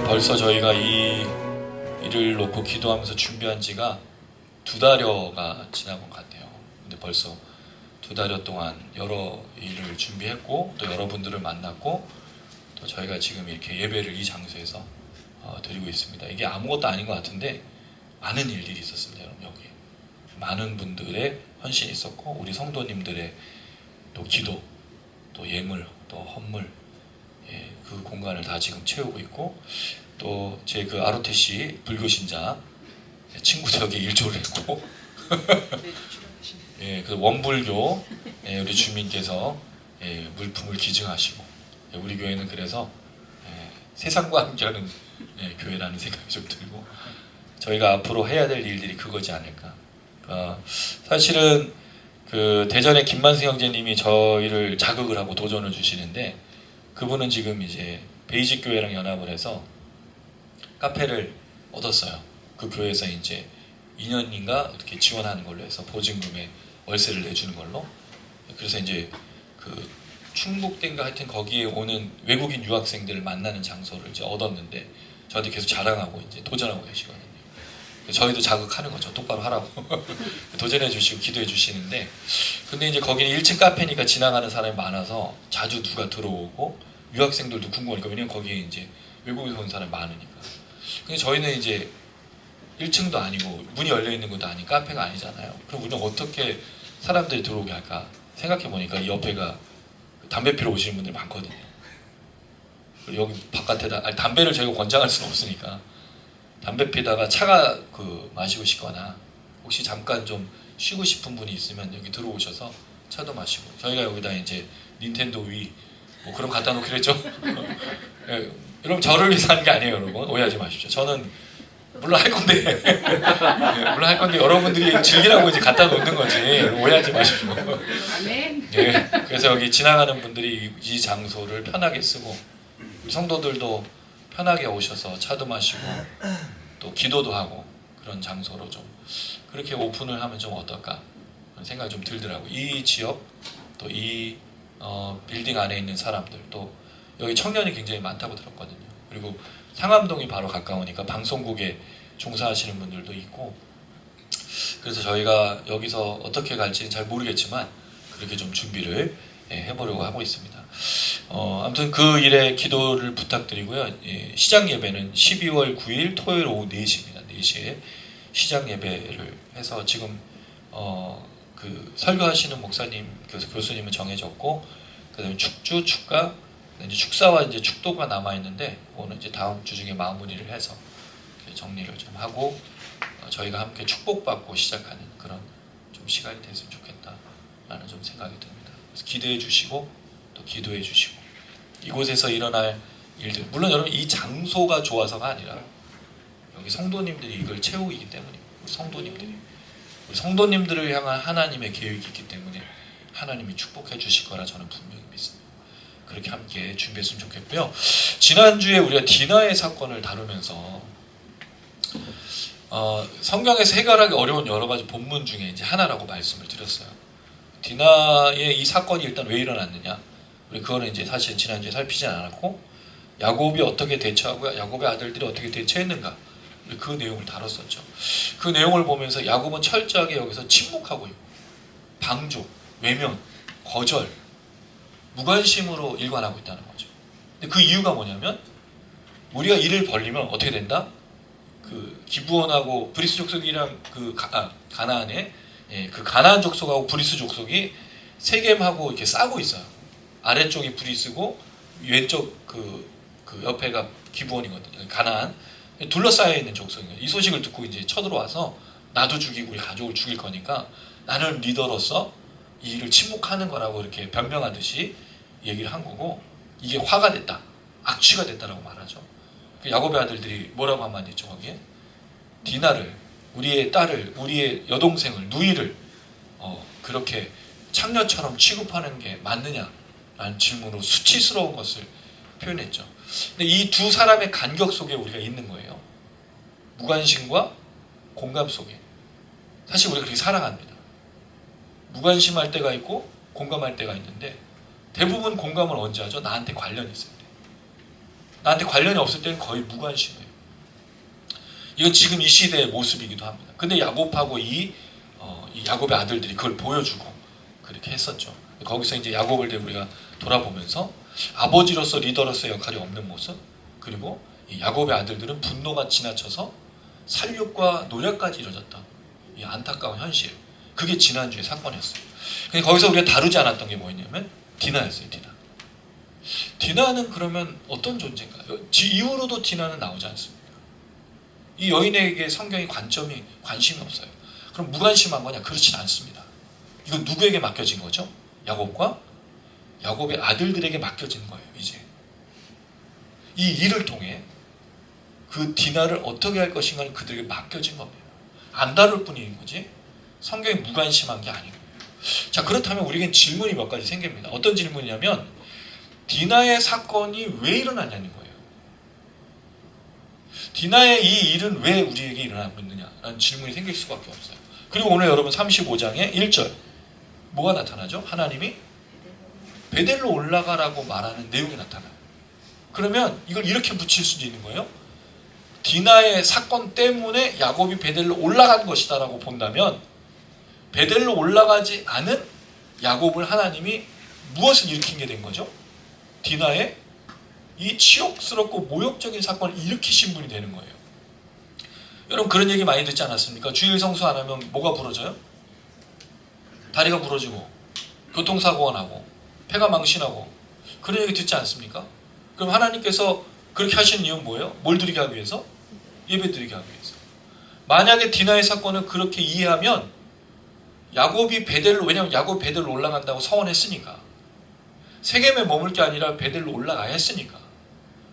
벌써 저희가 이 일을 놓고 기도하면서 준비한 지가 2달여가 지난 것 같아요. 근데 벌써 2달여 동안 여러 일을 준비했고 또 여러분들을 만났고 또 저희가 지금 이렇게 예배를 이 장소에서 드리고 있습니다. 이게 아무것도 아닌 것 같은데 많은 일들이 있었습니다. 여러분, 여기 많은 분들의 헌신이 있었고 우리 성도님들의 또 기도, 또 예물, 또 헌물, 그 공간을 다 지금 채우고 있고 또 제 그 아로테시 불교신자 친구도 여기 일조를 했고 그 원불교 우리 주민께서 물품을 기증하시고 우리 교회는 그래서 세상과 함께하는 교회라는 생각이 좀 들고 저희가 앞으로 해야 될 일들이 그거지 않을까. 사실은 그 대전의 김만수 형제님이 저희를 자극을 하고 도전을 주시는데 그분은 지금 이제 베이직 교회랑 연합을 해서 카페를 얻었어요. 그 교회에서 이제 2년인가 이렇게 지원하는 걸로 해서 보증금에 월세를 내주는 걸로. 그래서 이제 그 충북대인가 하여튼 거기에 오는 외국인 유학생들을 만나는 장소를 이제 얻었는데 저한테 계속 자랑하고 이제 도전하고 계시거든요. 저희도 자극하는 거죠. 똑바로 하라고 도전해 주시고 기도해 주시는데 근데 이제 거기는 1층 카페니까 지나가는 사람이 많아서 자주 누가 들어오고 유학생들도 궁금하니까 왜냐면 거기에 이제 외국에서 온 사람이 많으니까. 근데 저희는 이제 1층도 아니고 문이 열려 있는 것도 아닌 카페가 아니잖아요. 그럼 우리는 어떻게 사람들이 들어오게 할까 생각해 보니까 이 옆에가 담배 피러 오시는 분들이 많거든요. 그리고 여기 바깥에다 담배를 저희가 권장할 수는 없으니까 담배 피다가 차가 마시고 싶거나 혹시 잠깐 좀 쉬고 싶은 분이 있으면 여기 들어오셔서 차도 마시고 저희가 여기다 이제 닌텐도 위 뭐 그런 갖다 놓기로 했죠. 여러분 저를 위해서 하는 게 아니에요. 여러분 오해하지 마십시오. 저는 물론 할 건데 물론 할 건데 여러분들이 즐기라고 이제 갖다 놓는 거지 오해하지 마십시오. 그래서 여기 지나가는 분들이 이 장소를 편하게 쓰고 성도들도 편하게 오셔서 차도 마시고 또 기도도 하고 그런 장소로 좀 그렇게 오픈을 하면 좀 어떨까 그런 생각이 좀 들더라고요. 이 지역 또 이 빌딩 안에 있는 사람들 또 여기 청년이 굉장히 많다고 들었거든요. 그리고 상암동이 바로 가까우니까 방송국에 종사하시는 분들도 있고 그래서 저희가 여기서 어떻게 갈지는 잘 모르겠지만 그렇게 좀 준비를 해보려고 하고 있습니다. 아무튼 그 일에 기도를 부탁드리고요. 시작 예배는 12월 9일 토요일 오후 4시입니다. 4시에 시작 예배를 해서 지금 그 설교하시는 목사님, 교수님은 정해졌고 그다음에 축주, 축가, 이제 축사와 이제 축도가 남아 있는데 오늘 이제 다음 주 중에 마무리를 해서 정리를 좀 하고 저희가 함께 축복받고 시작하는 그런 좀 시간이 됐으면 좋겠다라는 좀 생각이 듭니다. 그래서 기대해 주시고 또 기도해 주시고 이곳에서 일어날 일들 물론 여러분 이 장소가 좋아서가 아니라 여기 성도님들이 이걸 채우기 때문에 우리 성도님들을 향한 하나님의 계획이 있기 때문에 하나님이 축복해 주실 거라 저는 분명히 믿습니다. 그렇게 함께 준비했으면 좋겠고요. 지난주에 우리가 디나의 사건을 다루면서 성경에서 해결하기 어려운 여러 가지 본문 중에 이제 하나라고 말씀을 드렸어요. 디나의 이 사건이 일단 왜 일어났느냐? 우리 그거는 이제 사실 지난주에 살피진 않았고 야곱이 어떻게 대처하고 야곱의 아들들이 어떻게 대처했는가? 우리 그 내용을 다뤘었죠. 그 내용을 보면서 야곱은 철저하게 여기서 침묵하고 있고 방조, 외면, 거절, 무관심으로 일관하고 있다는 거죠. 근데 그 이유가 뭐냐면 우리가 이를 벌리면 어떻게 된다? 그 기브온하고 브리스 족속이랑 가나안에 그 가나안 족속하고 브리스 족속이 세겜하고 이렇게 싸고 있어요. 아래쪽이 브리스고 왼쪽 그 옆에가 기브온이거든요. 가나안 둘러싸여 있는 족속이에요. 이 소식을 듣고 이제 쳐들어와서 나도 죽이고 우리 가족을 죽일 거니까 나는 리더로서 이 일을 침묵하는 거라고 이렇게 변명하듯이 얘기를 한 거고 이게 화가 됐다, 악취가 됐다라고 말하죠. 야곱의 아들들이 뭐라고 한마디 했죠 거기에? 디나를, 우리의 딸을, 우리의 여동생을, 누이를 그렇게 창녀처럼 취급하는 게 맞느냐라는 질문으로 수치스러운 것을 표현했죠. 근데 이 두 사람의 간격 속에 우리가 있는 거예요. 무관심과 공감 속에. 사실 우리가 그렇게 살아갑니다. 무관심할 때가 있고 공감할 때가 있는데 대부분 공감을 언제 하죠? 나한테 관련이 있을 때. 나한테 관련이 없을 때는 거의 무관심해요. 이건 지금 이 시대의 모습이기도 합니다. 근데 야곱하고 이 야곱의 아들들이 그걸 보여주고 그렇게 했었죠. 거기서 이제 야곱을 우리가 돌아보면서 아버지로서 리더로서의 역할이 없는 모습, 그리고 이 야곱의 아들들은 분노가 지나쳐서 살육과 노략까지 이루어졌다. 이 안타까운 현실. 그게 지난주의 사건이었어요. 근데 거기서 우리가 다루지 않았던 게 뭐였냐면 디나였어요. 디나는 그러면 어떤 존재인가요? 이후로도 디나는 나오지 않습니다. 이 여인에게 성경의 관심이 없어요. 그럼 무관심한 거냐? 그렇진 않습니다. 이건 누구에게 맡겨진 거죠? 야곱과 야곱의 아들들에게 맡겨진 거예요. 이제 이 일을 통해 그 디나를 어떻게 할 것인가는 그들에게 맡겨진 겁니다. 안 다룰 뿐인 거지 성경에 무관심한 게 아니에요. 자, 그렇다면 우리에겐 질문이 몇 가지 생깁니다. 어떤 질문이냐면 디나의 사건이 왜 일어났냐는 거예요. 디나의 이 일은 왜 우리에게 일어나고 있느냐라는 질문이 생길 수밖에 없어요. 그리고 오늘 여러분 35장의 1절 뭐가 나타나죠? 하나님이 베델로 올라가라고 말하는 내용이 나타나요. 그러면 이걸 이렇게 붙일 수도 있는 거예요. 디나의 사건 때문에 야곱이 베델로 올라간 것이다 라고 본다면 베델로 올라가지 않은 야곱을 하나님이 무엇을 일으킨 게 된 거죠? 디나의 이 치욕스럽고 모욕적인 사건을 일으키신 분이 되는 거예요. 여러분 그런 얘기 많이 듣지 않았습니까? 주일 성수 안 하면 뭐가 부러져요? 다리가 부러지고 교통사고가 나고 폐가 망신하고 그런 얘기 듣지 않습니까? 그럼 하나님께서 그렇게 하신 이유는 뭐예요? 뭘 드리게 하기 위해서? 예배 드리게 하기 위해서. 만약에 디나의 사건을 그렇게 이해하면 야곱이 베델로, 왜냐하면 야곱이 베델로 올라간다고 서원했으니까, 세겜에 머물 게 아니라 베델로 올라가야 했으니까,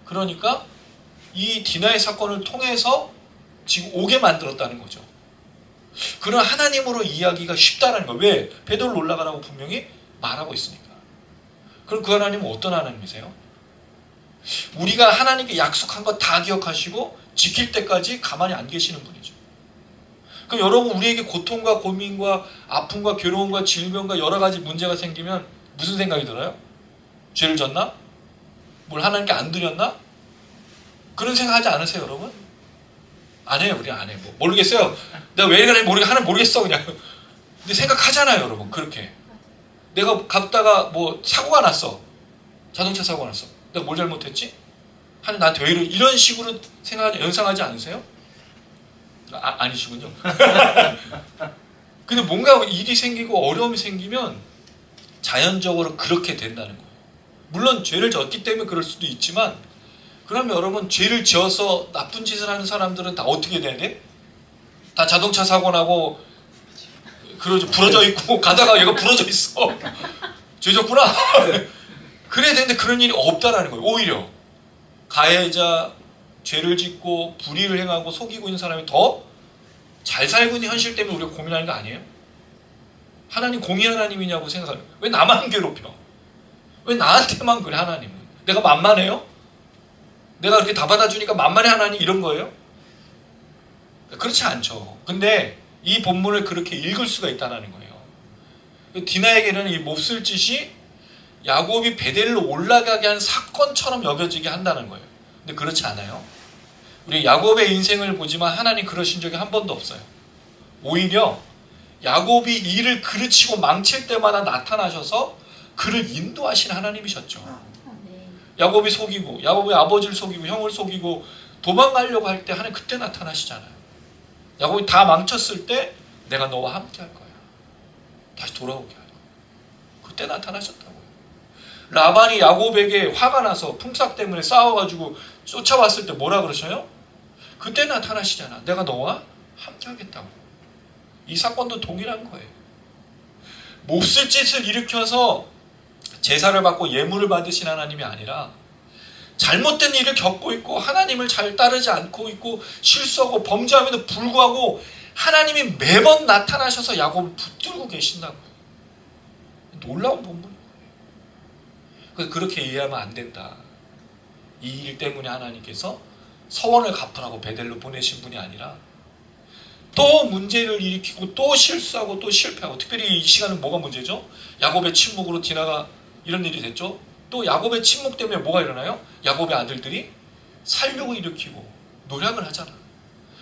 그러니까 이 디나의 사건을 통해서 지금 오게 만들었다는 거죠. 그런 하나님으로 이해하기가 쉽다는 거예요. 왜? 베델로 올라가라고 분명히 말하고 있으니까. 그럼 그 하나님은 어떤 하나님이세요? 우리가 하나님께 약속한 거 다 기억하시고 지킬 때까지 가만히 안 계시는 분이죠. 그럼 여러분 우리에게 고통과 고민과 아픔과 괴로움과 질병과 여러 가지 문제가 생기면 무슨 생각이 들어요? 죄를 졌나? 뭘 하나님께 안 드렸나? 그런 생각하지 않으세요, 여러분? 안 해요, 우리 안 해요. 뭐, 모르겠어요. 내가 왜 그래 하나님 모르겠어 그냥. 근데 생각하잖아요, 여러분. 그렇게 내가 갔다가 뭐 사고가 났어, 자동차 사고가 났어. 내가 뭘 잘못했지? 하나님 나한테 왜 이런 식으로 연상하지 않으세요? 아니시군요. 근데 뭔가 일이 생기고 어려움이 생기면 자연적으로 그렇게 된다는 거예요. 물론 죄를 졌기 때문에 그럴 수도 있지만, 그러면 여러분 죄를 지어서 나쁜 짓을 하는 사람들은 다 어떻게 돼야 돼? 다 자동차 사고 나고 부러져 있고 가다가 얘가 부러져 있어. 죄 졌구나. 그래야 되는데 그런 일이 없다라는 거예요. 오히려 가해자, 죄를 짓고 불의를 행하고 속이고 있는 사람이 더 잘 살고 있는 현실 때문에 우리가 고민하는 거 아니에요? 하나님 공의 하나님이냐고 생각하는 거예요. 왜 나만 괴롭혀? 왜 나한테만 그래 하나님은? 내가 만만해요? 내가 이렇게 다 받아주니까 만만해 하나님 이런 거예요? 그렇지 않죠. 근데 이 본문을 그렇게 읽을 수가 있다는 거예요. 디나에게는 이 몹쓸 짓이 야곱이 베델로 올라가게 한 사건처럼 여겨지게 한다는 거예요. 근데 그렇지 않아요. 우리 야곱의 인생을 보지만 하나님 그러신 적이 한 번도 없어요. 오히려 야곱이 일을 그르치고 망칠 때마다 나타나셔서 그를 인도하신 하나님이셨죠. 야곱이 속이고 야곱의 아버지를 속이고 형을 속이고 도망가려고 할 때 하나님 그때 나타나시잖아요. 야곱이 다 망쳤을 때 내가 너와 함께 할 거야. 다시 돌아오게 할 거야. 그때 나타나셨다고요. 라반이 야곱에게 화가 나서 품삯 때문에 싸워가지고 쫓아왔을 때 뭐라 그러셔요? 그때 나타나시잖아. 내가 너와 함께 하겠다고. 이 사건도 동일한 거예요. 몹쓸 짓을 일으켜서 제사를 받고 예물을 받으신 하나님이 아니라 잘못된 일을 겪고 있고 하나님을 잘 따르지 않고 있고 실수하고 범죄함에도 불구하고 하나님이 매번 나타나셔서 야곱을 붙들고 계신다고요. 놀라운 본문이에요. 그래서 그렇게 이해하면 안 된다. 이 일 때문에 하나님께서 서원을 갚으라고 베델로 보내신 분이 아니라 또 문제를 일으키고 또 실수하고 또 실패하고, 특별히 이 시간은 뭐가 문제죠? 야곱의 침묵으로 디나가 이런 일이 됐죠. 또 야곱의 침묵 때문에 뭐가 일어나요? 야곱의 아들들이 살려고 일으키고 노력을 하잖아.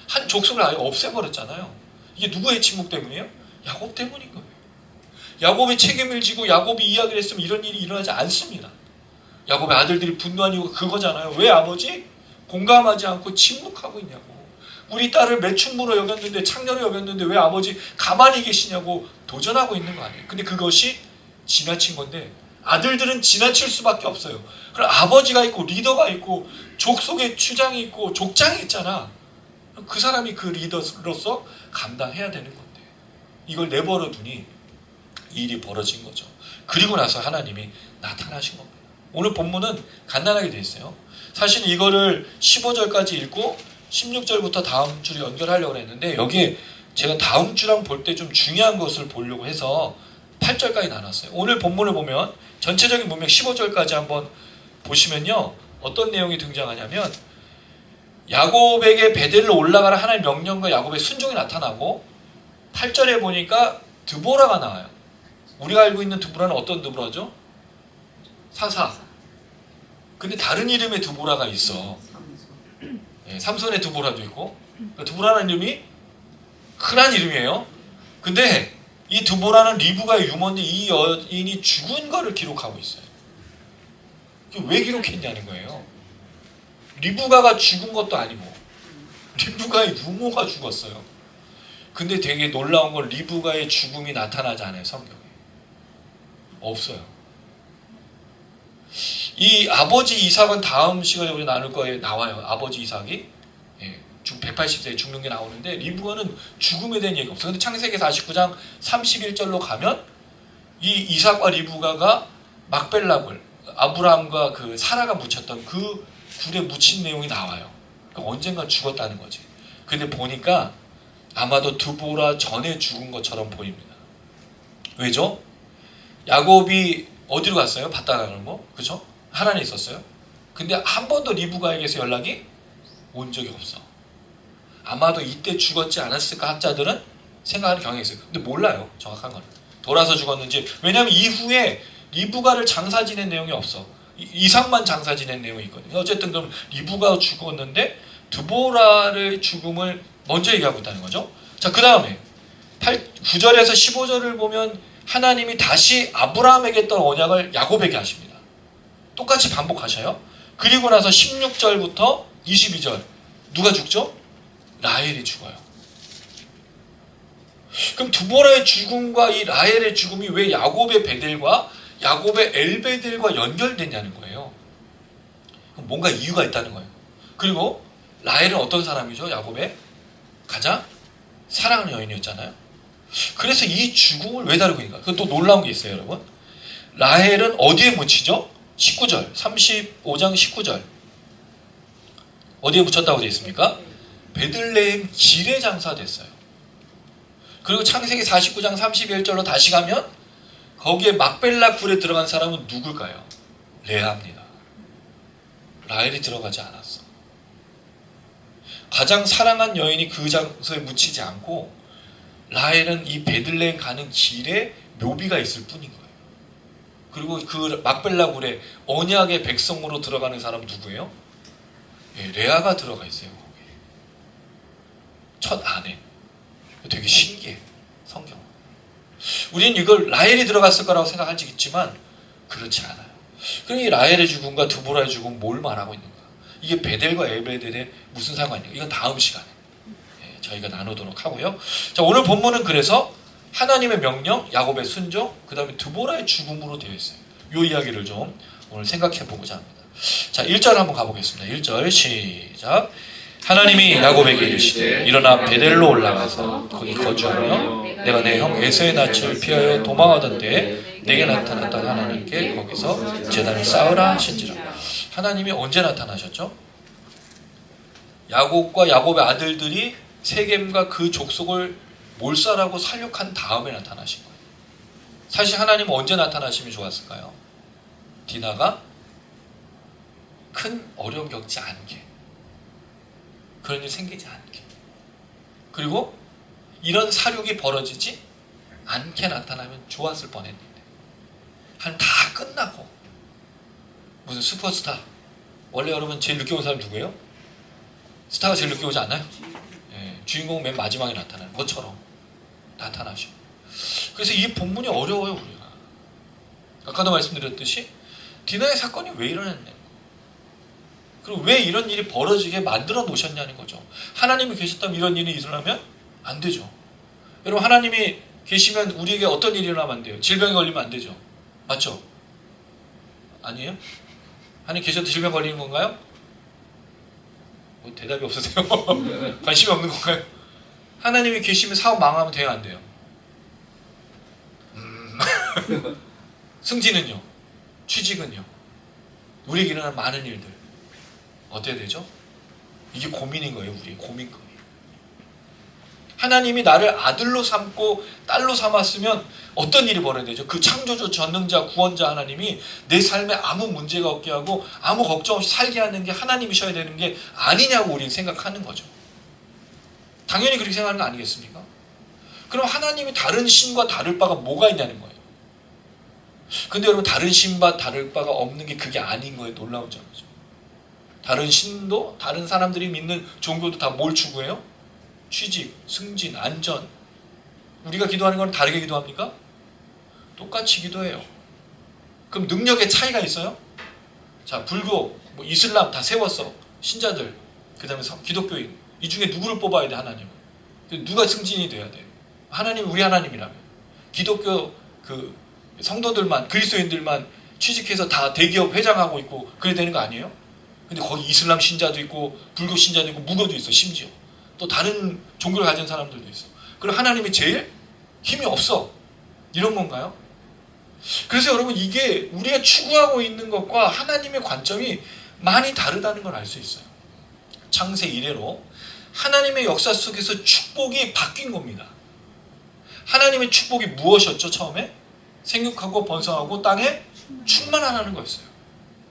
한 족속을 아예 없애버렸잖아요. 이게 누구의 침묵 때문이에요? 야곱 때문인 거예요. 야곱이 책임을 지고 야곱이 이야기를 했으면 이런 일이 일어나지 않습니다. 야곱의 아들들이 분노한 이유가 그거잖아요. 왜 아버지? 공감하지 않고 침묵하고 있냐고. 우리 딸을 매춘부로 여겼는데, 창녀로 여겼는데 왜 아버지 가만히 계시냐고 도전하고 있는 거 아니에요. 근데 그것이 지나친 건데, 아들들은 지나칠 수밖에 없어요. 그럼 아버지가 있고 리더가 있고 족속의 추장이 있고 족장이 있잖아. 그 사람이 그 리더로서 감당해야 되는 건데, 이걸 내버려 두니 일이 벌어진 거죠. 그리고 나서 하나님이 나타나신 겁니다. 오늘 본문은 간단하게 되어 있어요. 사실 이거를 15절까지 읽고 16절부터 다음 주를 연결하려고 했는데, 여기에 제가 다음 주랑 볼 때 좀 중요한 것을 보려고 해서 8절까지 나눴어요. 오늘 본문을 보면 전체적인 문맥 15절까지 한번 보시면요, 어떤 내용이 등장하냐면 야곱에게 베델로 올라가라 하나님의 명령과 야곱의 순종이 나타나고, 8절에 보니까 드보라가 나와요. 우리가 알고 있는 드보라는 어떤 드보라죠? 사사. 근데 다른 이름의 드보라가 있어. 삼손의 드보라도 있고. 드보라는 이름이 흔한 이름이에요. 근데 이 드보라는 리브가의 유머인데 이 여인이 죽은 거를 기록하고 있어요. 왜 기록했냐는 거예요. 리브가가 죽은 것도 아니고 리브가의 유모가 죽었어요. 근데 되게 놀라운 건 리브가의 죽음이 나타나지 않아요. 성경에 없어요. 이 아버지 이삭은 다음 시간에 우리 나눌 거에 나와요. 아버지 이삭이 180세에 죽는 게 나오는데, 리브가는 죽음에 대한 얘기가 없어요. 근데 창세기 49장 31절로 가면 이 이삭과 리브가가 막벨락을, 아브라함과 그 사라가 묻혔던 그 굴에 묻힌 내용이 나와요. 그러니까 언젠가 죽었다는 거지. 근데 보니까 아마도 드보라 전에 죽은 것처럼 보입니다. 왜죠? 야곱이 어디로 갔어요? 바다나는 거, 그죠? 하란에 있었어요. 근데 한 번도 리브가에게서 연락이 온 적이 없어. 아마도 이때 죽었지 않았을까 학자들은 생각하는 경향이 있어요. 근데 몰라요, 정확한 건. 돌아서 죽었는지. 왜냐하면 이후에 리브가를 장사 지낸 내용이 없어. 이삭만 장사 지낸 내용이 있거든요. 어쨌든 그럼 리브가 죽었는데 드보라의 죽음을 먼저 얘기하고 있다는 거죠. 자, 그 다음에 9절에서 15절을 보면 하나님이 다시 아브라함에게 했던 언약을 야곱에게 하십니다. 똑같이 반복하셔요. 그리고 나서 16절부터 22절 누가 죽죠? 라헬이 죽어요. 그럼 드보라의 죽음과 이 라헬의 죽음이 왜 야곱의 베델과 야곱의 엘베델과 연결됐냐는 거예요. 그럼 뭔가 이유가 있다는 거예요. 그리고 라헬은 어떤 사람이죠? 야곱의 가장 사랑하는 여인이었잖아요. 그래서 이 죽음을 왜 다루고 있는가? 그건 또 놀라운 게 있어요, 여러분. 라헬은 어디에 묻히죠? 19절, 35장 19절. 어디에 묻혔다고 되어 있습니까? 베들레헴 길에 장사됐어요. 그리고 창세기 49장 31절로 다시 가면 거기에 막벨라 굴에 들어간 사람은 누굴까요? 레아입니다. 라헬이 들어가지 않았어. 가장 사랑한 여인이 그 장소에 묻히지 않고 라헬은 이 베들레헴 가는 길에 묘비가 있을 뿐인 거예요. 그리고 그 막벨라 굴에 언약의 백성으로 들어가는 사람 누구예요? 레아가 들어가 있어요. 거기에. 첫 아내. 되게 신기해, 성경. 우리는 이걸 라헬이 들어갔을 거라고 생각하지만 그렇지 않아요. 그럼 이 라헬의 죽음과 드보라의 죽음 뭘 말하고 있는가? 이게 베델과 엘베델의 무슨 상관이에요? 이건 다음 시간에 저희가 나누도록 하고요. 자, 오늘 본문은 그래서 하나님의 명령, 야곱의 순종, 그 다음에 드보라의 죽음으로 되어 있어요. 이 이야기를 좀 오늘 생각해 보고자 합니다. 자, 1절 한번 가보겠습니다. 1절 시작. 하나님이 야곱에게 이르시되 일어나 베델로 올라가서 거기 거주하며 내가 내 형 에서의 낯을 피하여 도망하던 때에 내게 나타났던 하나님께 거기서 제단을 쌓으라 하신지라. 하나님이 언제 나타나셨죠? 야곱과 야곱의 아들들이 세겜과 그 족속을 몰살하고 살육한 다음에 나타나신 거예요. 사실 하나님은 언제 나타나시면 좋았을까요? 디나가 큰 어려움 겪지 않게, 그런 일 생기지 않게, 그리고 이런 사륙이 벌어지지 않게 나타나면 좋았을 뻔했는데, 한 다 끝나고 무슨 슈퍼스타 원래 여러분 제일 늦게 온 사람 누구예요? 스타가 제일 늦게 오지 않나요? 예, 주인공은 맨 마지막에 나타나요. 것처럼 나타나죠. 그래서 이 본문이 어려워요, 우리가. 아까도 말씀드렸듯이 디나의 사건이 왜 일어났냐, 그리고 왜 이런 일이 벌어지게 만들어 놓으셨냐는 거죠. 하나님이 계셨다면 이런 일이 일어나면 안 되죠. 여러분, 하나님이 계시면 우리에게 어떤 일이 일어나면 안 돼요? 질병에 걸리면 안 되죠. 맞죠? 아니에요? 하나님 계셔도 질병 걸리는 건가요? 뭐 대답이 없으세요? 관심이 없는 건가요? 하나님이 계시면 사업 망하면 돼요, 안 돼요? 승진은요? 취직은요? 우리에게 일어나는 많은 일들 어떻게 되죠? 이게 고민인 거예요. 우리 고민거리. 하나님이 나를 아들로 삼고 딸로 삼았으면 어떤 일이 벌어야 되죠? 그 창조주, 전능자, 구원자 하나님이 내 삶에 아무 문제가 없게 하고 아무 걱정 없이 살게 하는 게 하나님이셔야 되는 게 아니냐고 우리는 생각하는 거죠. 당연히 그렇게 생각하는 거 아니겠습니까? 그럼 하나님이 다른 신과 다를 바가 뭐가 있냐는 거예요. 근데 여러분, 다른 신과 다를 바가 없는 게 그게 아닌 거예요. 놀라운 점이죠. 다른 신도, 다른 사람들이 믿는 종교도 다 뭘 추구해요? 취직, 승진, 안전. 우리가 기도하는 건 다르게 기도합니까? 똑같이 기도해요. 그럼 능력의 차이가 있어요? 자, 불교, 뭐 이슬람 다 세웠어. 신자들, 그 다음에 기독교인. 이 중에 누구를 뽑아야 돼, 하나님은? 누가 승진이 돼야 돼? 하나님, 우리 하나님이라면. 기독교 그 성도들만, 그리스도인들만 취직해서 다 대기업 회장하고 있고 그래야 되는 거 아니에요? 근데 거기 이슬람 신자도 있고 불교 신자도 있고 무교도 있어. 심지어 또 다른 종교를 가진 사람들도 있어. 그럼 하나님이 제일 힘이 없어, 이런 건가요? 그래서 여러분, 이게 우리가 추구하고 있는 것과 하나님의 관점이 많이 다르다는 걸 알 수 있어요. 창세 이래로 하나님의 역사 속에서 축복이 바뀐 겁니다. 하나님의 축복이 무엇이었죠? 처음에 생육하고 번성하고 땅에 충만하라는 거였어요.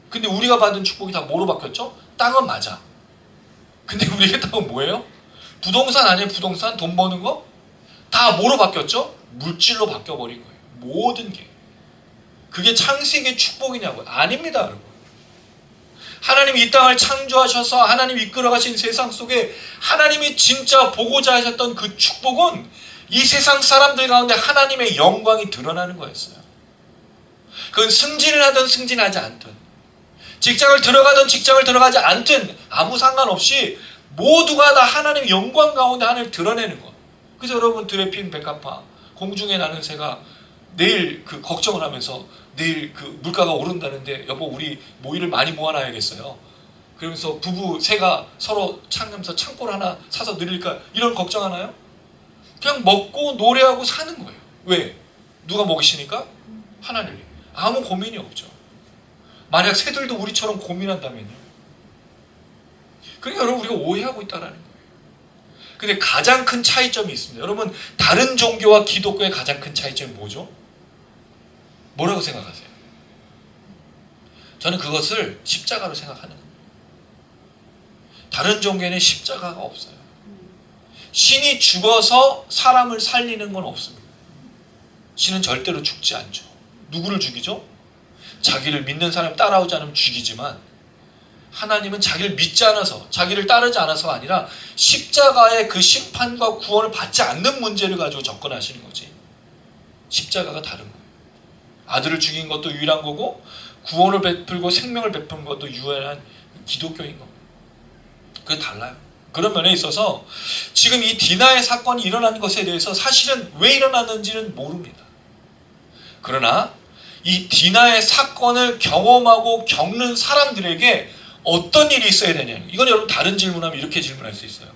근데 우리가 받은 축복이 다 뭐로 바뀌었죠? 땅은 맞아. 근데 우리의 땅은 뭐예요? 부동산 아니에요? 부동산? 돈 버는 거? 다 뭐로 바뀌었죠? 물질로 바뀌어버린 거예요. 모든 게. 그게 창세기의 축복이냐고요? 아닙니다, 여러분. 하나님이 이 땅을 창조하셔서 하나님이 이끌어가신 세상 속에 하나님이 진짜 보고자 하셨던 그 축복은 이 세상 사람들 가운데 하나님의 영광이 드러나는 거였어요. 그건 승진을 하든 승진하지 않든, 직장을 들어가든 직장을 들어가지 않든 아무 상관없이 모두가 다 하나님의 영광 가운데 하나님을 드러내는 것. 그래서 여러분, 드레핀 백합화, 공중에 나는 새가 내일 그 걱정을 하면서 내일 그 물가가 오른다는데 여보, 우리 모이를 많이 모아놔야겠어요. 그러면서 부부 새가 서로 창하면서 창고를 하나 사서 늘릴까, 이런 걱정하나요? 그냥 먹고 노래하고 사는 거예요. 왜? 누가 먹이시니까? 하나님이. 아무 고민이 없죠. 만약 새들도 우리처럼 고민한다면요. 그러니까 여러분, 우리가 오해하고 있다는 거예요. 근데 가장 큰 차이점이 있습니다. 여러분, 다른 종교와 기독교의 가장 큰 차이점이 뭐죠? 뭐라고 생각하세요? 저는 그것을 십자가로 생각하는 겁니다. 다른 종교에는 십자가가 없어요. 신이 죽어서 사람을 살리는 건 없습니다. 신은 절대로 죽지 않죠. 누구를 죽이죠? 자기를 믿는 사람 따라오지 않으면 죽이지만, 하나님은 자기를 믿지 않아서, 자기를 따르지 않아서가 아니라 십자가의 그 심판과 구원을 받지 않는 문제를 가지고 접근하시는 거지. 십자가가 다른 거예요. 아들을 죽인 것도 유일한 거고, 구원을 베풀고 생명을 베푸는 것도 유일한 기독교인 겁니다. 그게 달라요. 그런 면에 있어서 지금 이 디나의 사건이 일어나는 것에 대해서 사실은 왜 일어났는지는 모릅니다. 그러나 이 디나의 사건을 경험하고 겪는 사람들에게 어떤 일이 있어야 되냐, 이건 여러분 다른 질문하면 이렇게 질문할 수 있어요.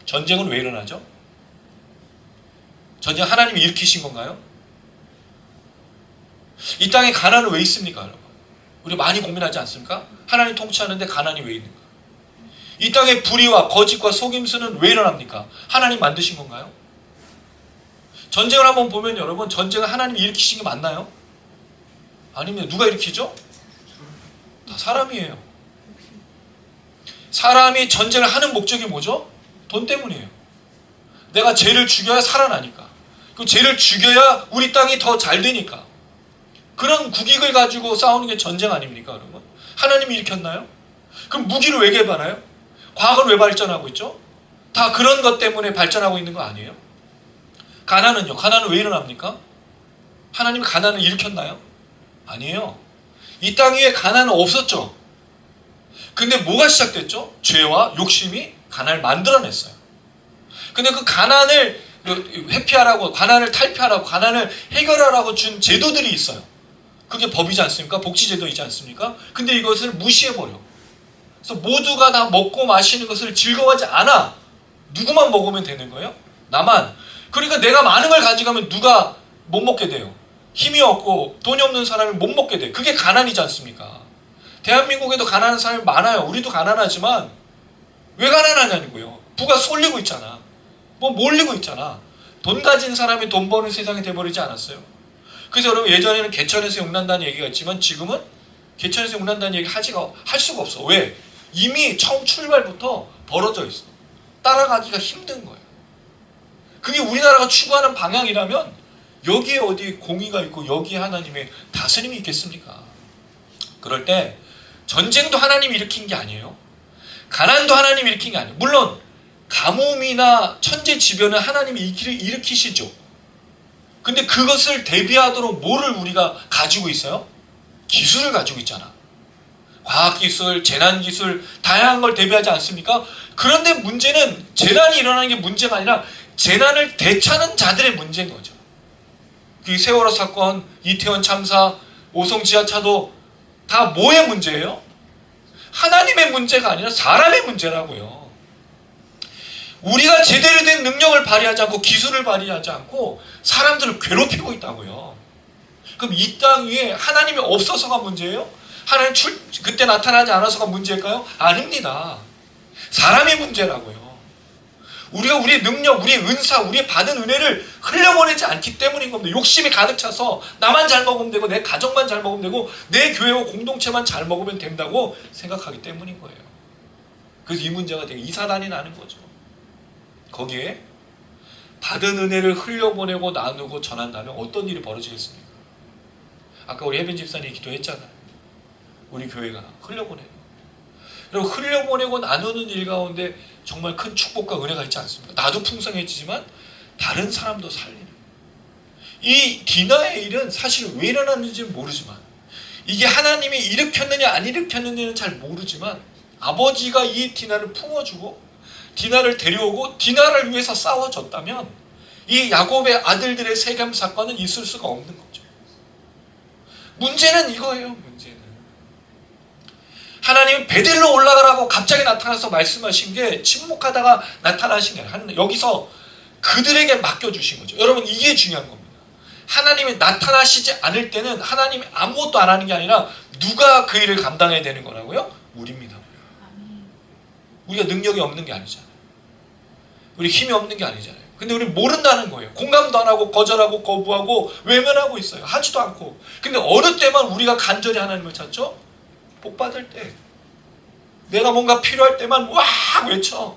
전쟁은 왜 일어나죠? 전쟁 하나님이 일으키신 건가요? 이 땅에 가난은 왜 있습니까, 여러분? 우리 많이 고민하지 않습니까? 하나님 통치하는데 가난이 왜 있는가? 이 땅에 불의와 거짓과 속임수는 왜 일어납니까? 하나님 만드신 건가요? 전쟁을 한번 보면 여러분, 전쟁을 하나님이 일으키신 게 맞나요? 아닙니다. 누가 일으키죠? 다 사람이에요. 사람이 전쟁을 하는 목적이 뭐죠? 돈 때문이에요. 내가 죄를 죽여야 살아나니까. 그 죄를 죽여야 우리 땅이 더 잘 되니까. 그런 국익을 가지고 싸우는 게 전쟁 아닙니까, 여러분? 하나님이 일으켰나요? 그럼 무기를 왜 개발해요? 과학은 왜 발전하고 있죠? 다 그런 것 때문에 발전하고 있는 거 아니에요? 가난은요? 가난은 왜 일어납니까? 하나님이 가난을 일으켰나요? 아니에요. 이 땅 위에 가난은 없었죠. 근데 뭐가 시작됐죠? 죄와 욕심이 가난을 만들어냈어요. 근데 그 가난을 회피하라고, 가난을 탈피하라고, 가난을 해결하라고 준 제도들이 있어요. 그게 법이지 않습니까? 복지제도이지 않습니까? 근데 이것을 무시해버려. 그래서 모두가 다 먹고 마시는 것을 즐거워하지 않아. 누구만 먹으면 되는 거예요? 나만. 그러니까 내가 많은 걸 가져가면 누가 못 먹게 돼요. 힘이 없고 돈이 없는 사람이 못 먹게 돼. 그게 가난이지 않습니까? 대한민국에도 가난한 사람이 많아요. 우리도 가난하지만 왜 가난하냐고요. 부가 쏠리고 있잖아. 뭐 몰리고 있잖아. 돈 가진 사람이 돈 버는 세상이 돼버리지 않았어요? 그래서 여러분 예전에는 개천에서 용난다는 얘기가 있지만 지금은 개천에서 용난다는 얘기 할 수가 없어. 왜? 이미 처음 출발부터 벌어져 있어. 따라가기가 힘든 거예요. 그게 우리나라가 추구하는 방향이라면 여기에 어디 공의가 있고 여기에 하나님의 다스림이 있겠습니까? 그럴 때 전쟁도 하나님이 일으킨 게 아니에요. 가난도 하나님이 일으킨 게 아니에요. 물론 가뭄이나 천재지변은 하나님이 일으키시죠. 근데 그것을 대비하도록 뭐를 우리가 가지고 있어요? 기술을 가지고 있잖아. 과학기술, 재난기술, 다양한 걸 대비하지 않습니까? 그런데 문제는 재난이 일어나는 게 문제가 아니라 재난을 대처하는 자들의 문제인 거죠. 그 세월호 사건, 이태원 참사, 오송 지하차도 다 뭐의 문제예요? 하나님의 문제가 아니라 사람의 문제라고요. 우리가 제대로 된 능력을 발휘하지 않고 기술을 발휘하지 않고 사람들을 괴롭히고 있다고요. 그럼 이 땅 위에 하나님이 없어서가 문제예요? 하나님 그때 나타나지 않아서가 문제일까요? 아닙니다. 사람이 문제라고요. 우리가 우리의 능력, 우리의 은사, 우리의 받은 은혜를 흘려보내지 않기 때문인 겁니다. 욕심이 가득 차서 나만 잘 먹으면 되고 내 가정만 잘 먹으면 되고 내 교회와 공동체만 잘 먹으면 된다고 생각하기 때문인 거예요. 그래서 이 문제가 되게 이사단이 나는 거죠. 거기에 받은 은혜를 흘려보내고 나누고 전한다면 어떤 일이 벌어지겠습니까? 아까 우리 혜빈 집사님이 기도했잖아요. 우리 교회가 흘려보내고 그리고 흘려보내고 나누는 일 가운데 정말 큰 축복과 은혜가 있지 않습니까? 나도 풍성해지지만 다른 사람도 살리는 이 디나의 일은 사실 왜 일어났는지는 모르지만 이게 하나님이 일으켰느냐 안 일으켰느냐는 잘 모르지만 아버지가 이 디나를 품어주고 디나를 데려오고 디나를 위해서 싸워줬다면 이 야곱의 아들들의 세겜 사건은 있을 수가 없는 거죠. 문제는 이거예요. 문제는 하나님은 베델로 올라가라고 갑자기 나타나서 말씀하신 게 침묵하다가 나타나신 게 아니라 여기서 그들에게 맡겨주신 거죠. 여러분 이게 중요한 겁니다. 하나님이 나타나시지 않을 때는 하나님이 아무것도 안 하는 게 아니라 누가 그 일을 감당해야 되는 거라고요? 우리입니다. 우리가 능력이 없는 게 아니잖아요. 우리 힘이 없는 게 아니잖아요. 근데 우리 모른다는 거예요. 공감도 안 하고 거절하고 거부하고 외면하고 있어요. 하지도 않고. 근데 어느 때만 우리가 간절히 하나님을 찾죠? 복 받을 때. 내가 뭔가 필요할 때만 와 외쳐.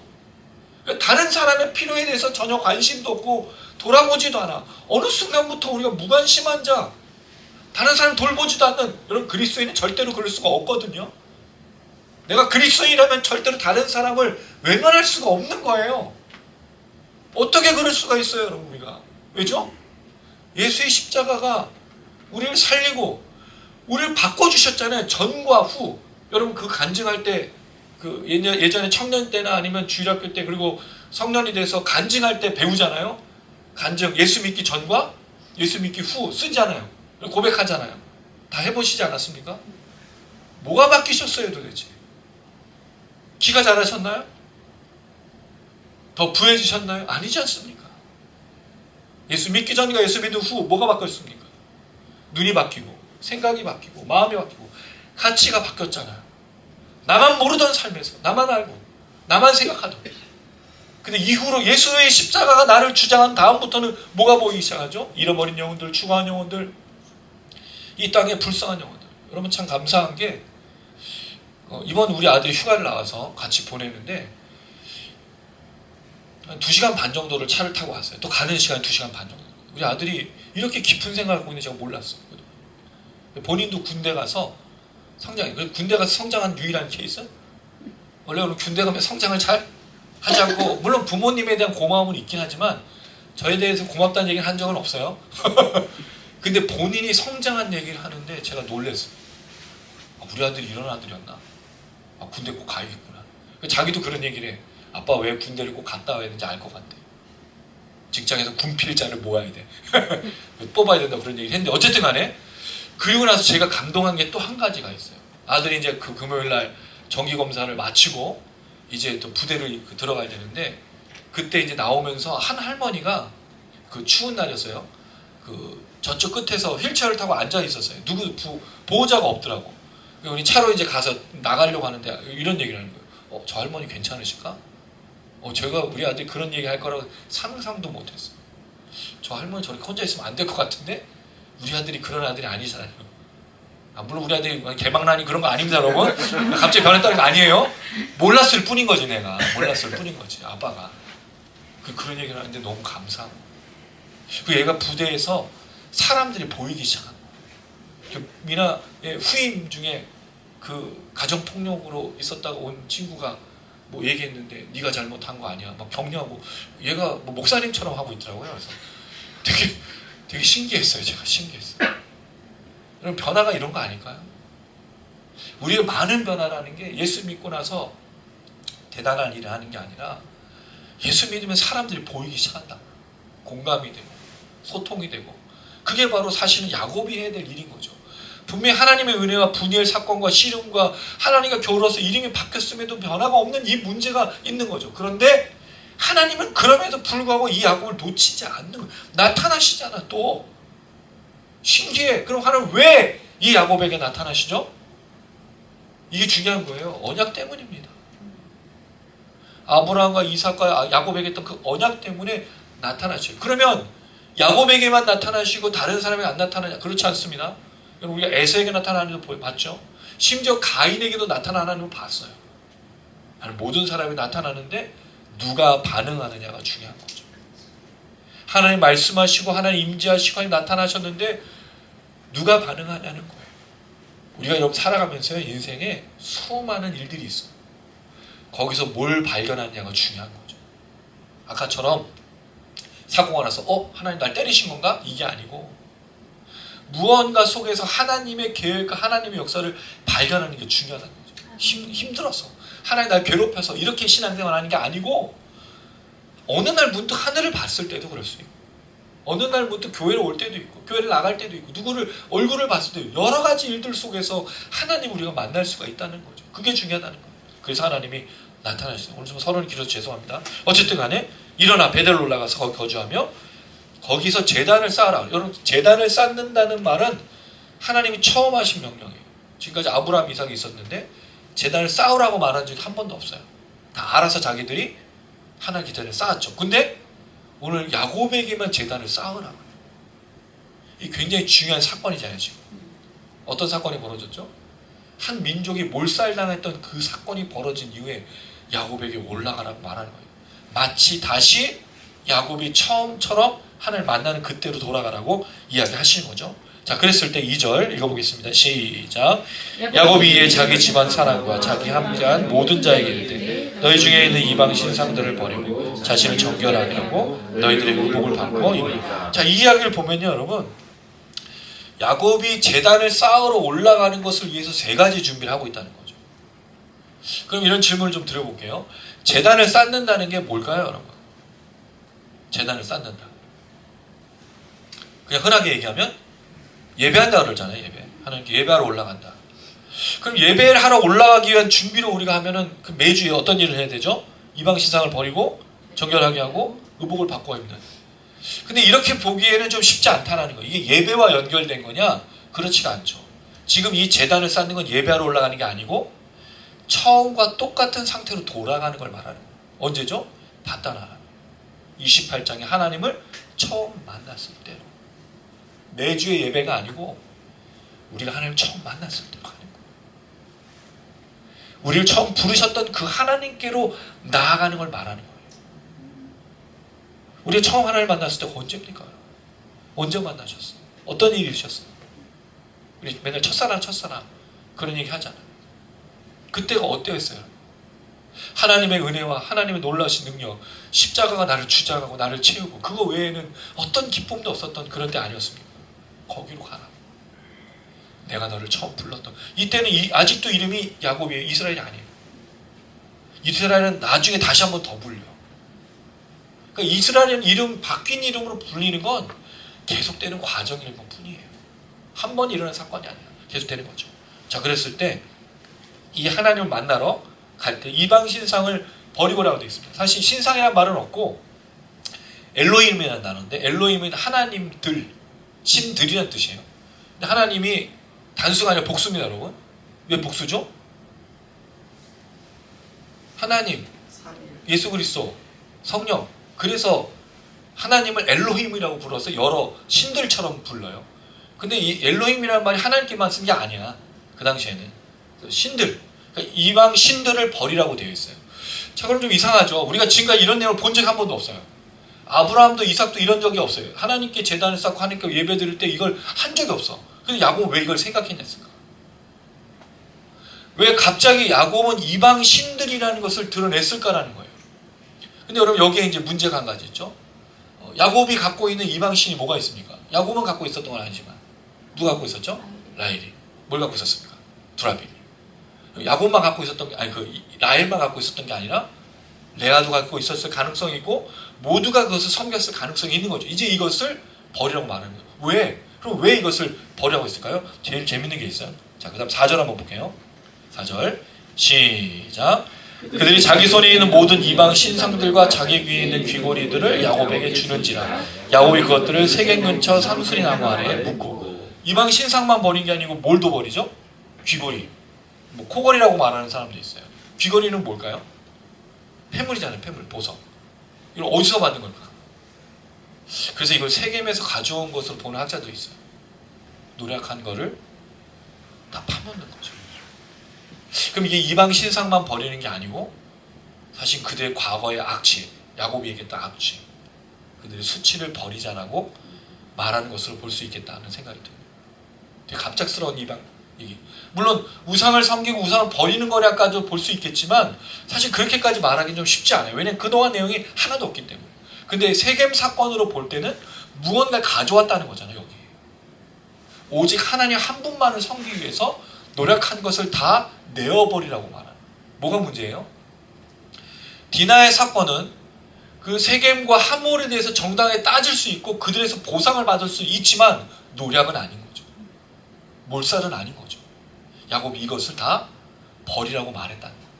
다른 사람의 필요에 대해서 전혀 관심도 없고 돌아보지도 않아. 어느 순간부터 우리가 무관심한 자, 다른 사람 돌보지도 않는 여러분 그리스도인은 절대로 그럴 수가 없거든요. 내가 그리스도인이라면 절대로 다른 사람을 외면할 수가 없는 거예요. 어떻게 그럴 수가 있어요, 여러분 우리가? 왜죠? 예수의 십자가가 우리를 살리고 우리를 바꿔주셨잖아요. 전과 후. 여러분 그 간증할 때 그 예전에 청년 때나 아니면 주일학교 때 그리고 성년이 돼서 간증할 때 배우잖아요. 간증 예수 믿기 전과 예수 믿기 후 쓰잖아요. 고백하잖아요. 다 해보시지 않았습니까? 뭐가 바뀌셨어요 도대체? 키가 자라셨나요? 더 부해지셨나요? 아니지 않습니까? 예수 믿기 전과 예수 믿은 후 뭐가 바뀌었습니까? 눈이 바뀌고 생각이 바뀌고 마음이 바뀌고 가치가 바뀌었잖아요. 나만 모르던 삶에서 나만 알고 나만 생각하던 근데 이후로 예수의 십자가가 나를 주장한 다음부터는 뭐가 보이기 시작하죠? 잃어버린 영혼들, 추구한 영혼들, 이 땅에 불쌍한 영혼들. 여러분 참 감사한 게 이번 우리 아들이 휴가를 나와서 같이 보내는데 한 2시간 반 정도를 차를 타고 왔어요. 또 가는 시간이 2시간 반 정도. 우리 아들이 이렇게 깊은 생각을 하고 있는지 제가 몰랐어요. 본인도 군대 가서 성장해. 군대 가서 성장한 유일한 케이스? 원래 우리 군대 가면 성장을 잘 하지 않고 물론 부모님에 대한 고마움은 있긴 하지만 저에 대해서 고맙다는 얘기를 한 적은 없어요. 근데 본인이 성장한 얘기를 하는데 제가 놀랐어요. 우리 아들이 이런 아들이었나? 군대 꼭 가야겠구나. 자기도 그런 얘기를 해. 아빠 왜 군대를 꼭 갔다 와야 되는지 알 것 같아. 직장에서 군필자를 모아야 돼. 뽑아야 된다 그런 얘기를 했는데 어쨌든 간에 그리고 나서 제가 감동한 게 또 한 가지가 있어요. 아들이 이제 그 금요일날 정기검사를 마치고 이제 또 부대를 들어가야 되는데 그때 이제 나오면서 한 할머니가 그 추운 날이었어요. 그 저쪽 끝에서 휠체어를 타고 앉아 있었어요. 누구 보호자가 없더라고. 우리 차로 이제 가서 나가려고 하는데 이런 얘기를 하는 거예요. 저 할머니 괜찮으실까? 제가 우리 아들이 그런 얘기 할 거라고 상상도 못했어요. 저 할머니 저렇게 혼자 있으면 안 될 것 같은데 우리 아들이 그런 아들이 아니잖아요. 물론 우리 아들이 개망나니 그런 거 아닙니다, 여러분. 갑자기 변했다는 거 아니에요. 몰랐을 뿐인 거지, 내가. 몰랐을 뿐인 거지, 아빠가. 그런 얘기를 하는데 너무 감사하고. 그 얘가 부대에서 사람들이 보이기 시작한 거예요. 미나의 후임 중에 그 가정폭력으로 있었다가 온 친구가 뭐 얘기했는데 네가 잘못한 거 아니야. 막 격려하고 얘가 뭐 목사님처럼 하고 있더라고요. 그래서 되게 신기했어요. 제가 신기했어요. 여러분 변화가 이런 거 아닐까요? 우리의 많은 변화라는 게 예수 믿고 나서 대단한 일을 하는 게 아니라 예수 믿으면 사람들이 보이기 시작한다. 공감이 되고 소통이 되고 그게 바로 사실은 야곱이 해야 될 일인 거죠. 분명히 하나님의 은혜와 분이엘 사건과 씨름과 하나님과 겨루어서 이름이 바뀌었음에도 변화가 없는 이 문제가 있는 거죠. 그런데 하나님은 그럼에도 불구하고 이 야곱을 놓치지 않는 거예요. 나타나시잖아 또. 신기해. 그럼 하나님 왜 이 야곱에게 나타나시죠? 이게 중요한 거예요. 언약 때문입니다. 아브라함과 이삭과 야곱에게 했던 그 언약 때문에 나타나셔요. 그러면 야곱에게만 나타나시고 다른 사람에게 안 나타나냐? 그렇지 않습니다. 우리가 에서에게 나타나는 거 봤죠? 심지어 가인에게도 나타나는 걸 봤어요. 모든 사람이 나타나는데 누가 반응하느냐가 중요한 거죠. 하나님 말씀하시고 하나님 임재하시고 하나님 나타나셨는데 누가 반응하냐는 거예요. 우리가 여러분 살아가면서 인생에 수많은 일들이 있어요. 거기서 뭘 발견하느냐가 중요한 거죠. 아까처럼 사고가 나서 하나님 날 때리신 건가? 이게 아니고 무언가 속에서 하나님의 계획과 하나님의 역사를 발견하는 게 중요하다는 거죠. 힘들어서 하나님 날 괴롭혀서 이렇게 신앙생활 하는 게 아니고 어느 날 문득 하늘을 봤을 때도 그럴 수 있고 어느 날 문득 교회를 올 때도 있고 교회를 나갈 때도 있고 누구를 얼굴을 봤을 때도 있고 여러 가지 일들 속에서 하나님 우리가 만날 수가 있다는 거죠. 그게 중요하다는 거예요. 그래서 하나님이 나타나셨어요. 오늘 좀 서론이 길어서 죄송합니다. 어쨌든 간에 일어나 베델로 올라가서 거기 거주하며 거기서 제단을 쌓으라. 여러분 제단을 쌓는다는 말은 하나님이 처음 하신 명령이에요. 지금까지 아브라함 이삭이 있었는데 제단을 쌓으라고 말한 적이 한 번도 없어요. 다 알아서 자기들이 하나님 제단을 쌓았죠. 근데 오늘 야곱에게만 제단을 쌓으라고. 이 굉장히 중요한 사건이잖아요. 지금 어떤 사건이 벌어졌죠? 한 민족이 몰살당했던 그 사건이 벌어진 이후에 야곱에게 올라가라고 말하는 거예요. 마치 다시 야곱이 처음처럼 하나님을 만나는 그때로 돌아가라고 이야기하시는 거죠. 자, 그랬을 때 2절 읽어보겠습니다. 시작. 야곱이 이에 자기 집안 사람과 자기 함께한 모든 자에게 이르되 너희 중에 있는 이방 신상들을 버리고 자신을 정결하게 하고 너희들의 의복을 받고 입으라. 자, 이 이야기를 보면요, 여러분, 야곱이 제단을 쌓으러 올라가는 것을 위해서 세 가지 준비를 하고 있다는 거죠. 그럼 이런 질문을 좀 드려볼게요. 제단을 쌓는다는 게 뭘까요, 여러분? 제단을 쌓는다. 그냥 흔하게 얘기하면 예배한다 그러잖아요. 예배. 하나님께 예배하러 올라간다. 그럼 예배를 하러 올라가기 위한 준비를 우리가 하면은 그 매주에 어떤 일을 해야 되죠? 이방 신상을 버리고 정결하게 하고 의복을 바꿔 입는. 근데 이렇게 보기에는 좀 쉽지 않다는 거예요. 이게 예배와 연결된 거냐? 그렇지가 않죠. 지금 이 제단을 쌓는 건 예배하러 올라가는 게 아니고 처음과 똑같은 상태로 돌아가는 걸 말하는 거예요. 언제죠? 바다나 28장에 하나님을 처음 만났을 때로. 매주의 예배가 아니고 우리가 하나님을 처음 만났을 때로 가는 거예요. 우리를 처음 부르셨던 그 하나님께로 나아가는 걸 말하는 거예요. 우리가 처음 하나님을 만났을 때가 언제입니까? 언제 만나셨어요? 어떤 일이 있으셨어요? 우리 맨날 첫사랑 그런 얘기 하잖아요. 그때가 어땠어요? 하나님의 은혜와 하나님의 놀라신 능력, 십자가가 나를 주장하고 나를 채우고 그거 외에는 어떤 기쁨도 없었던 그런 때 아니었습니까? 거기로 가라. 내가 너를 처음 불렀던 이때는 아직도 이름이 야곱이에요. 이스라엘이 아니에요. 이스라엘은 나중에 다시 한번 더 불려. 그러니까 이스라엘은 이름 바뀐 이름으로 불리는 건 계속되는 과정일 뿐이에요. 한 번 일어난 사건이 아니라 계속되는 거죠. 자, 그랬을 때 이 하나님을 만나러 갈 때 이방 신상을 버리고라고 되어 있습니다. 사실 신상이라는 말은 없고 엘로힘이라는 단어인데 엘로힘은 하나님들, 신들이라는 뜻이에요. 근데 하나님이 단수가 아니라 복수입니다, 여러분. 왜 복수죠? 하나님, 예수 그리스도, 성령. 그래서 하나님을 엘로힘이라고 불러서 여러 신들처럼 불러요. 근데 이 엘로힘이라는 말이 하나님께만 쓴 게 아니야. 그 당시에는. 신들, 그러니까 이방 신들을 버리라고 되어 있어요. 자, 그럼 좀 이상하죠. 우리가 지금까지 이런 내용을 본 적이 한 번도 없어요. 아브라함도 이삭도 이런 적이 없어요. 하나님께 제단을 쌓고 하나님께 예배 드릴 때 이걸 한 적이 없어. 근데 야곱은 왜 이걸 생각해냈을까? 왜 갑자기 야곱은 이방 신들이라는 것을 드러냈을까라는 거예요. 근데 여러분 여기에 이제 문제가 한 가지 있죠. 야곱이 갖고 있는 이방 신이 뭐가 있습니까? 야곱은 갖고 있었던 건 아니지만 누가 갖고 있었죠? 라헬이. 뭘 갖고 있었습니까? 두라비. 야곱만 갖고 있었던 게 아니 라헬만 갖고 있었던 게 아니라 레아도 갖고 있었을 가능성이 있고 모두가 그것을 섬겼을 가능성이 있는 거죠. 이제 이것을 버리라고 말하는 거예요. 왜? 그럼 왜 이것을 버리라고 했을까요? 제일 재밌는 게 있어요. 자, 그 다음 4절 한번 볼게요. 4절 시작. 그들이 자기 손에 있는 모든 이방 신상들과 자기 귀에 있는 귀고리들을 야곱에게 주는지라. 야곱이 그것들을 세겜 근처 삼순이 나무 아래에 묻고. 이방 신상만 버린 게 아니고 뭘도 버리죠? 귀고리. 뭐 코걸이라고 말하는 사람도 있어요. 귀걸이는 뭘까요? 폐물이잖아요. 폐물, 보석. 이걸 어디서 받는 걸까? 그래서 이걸 세겜에서 가져온 것으로 보는 학자도 있어요. 노력한 거를 다 파놓는 거죠. 그럼 이게 이방 신상만 버리는 게 아니고 사실 그들의 과거의 악취, 야곱이 얘기했던 악취, 그들의 수치를 버리자라고 말하는 것으로 볼 수 있겠다는 생각이 듭니다. 되게 갑작스러운 이방 얘기. 물론 우상을 섬기고 우상을 버리는 거라까지도 볼 수 있겠지만 사실 그렇게까지 말하기는 좀 쉽지 않아요. 왜냐하면 그동안 내용이 하나도 없기 때문에. 근데 세겜 사건으로 볼 때는 무언가를 가져왔다는 거잖아요. 여기. 오직 하나님 한 분만을 섬기기 위해서 노력한 것을 다 내어버리라고 말하는. 뭐가 문제예요? 디나의 사건은 그 세겜과 하몰에 대해서 정당하게 따질 수 있고 그들에서 보상을 받을 수 있지만 노력은 아닌 거죠. 몰살은 아닌 거죠. 야곱이 이것을 다 버리라고 말했다는 거예요.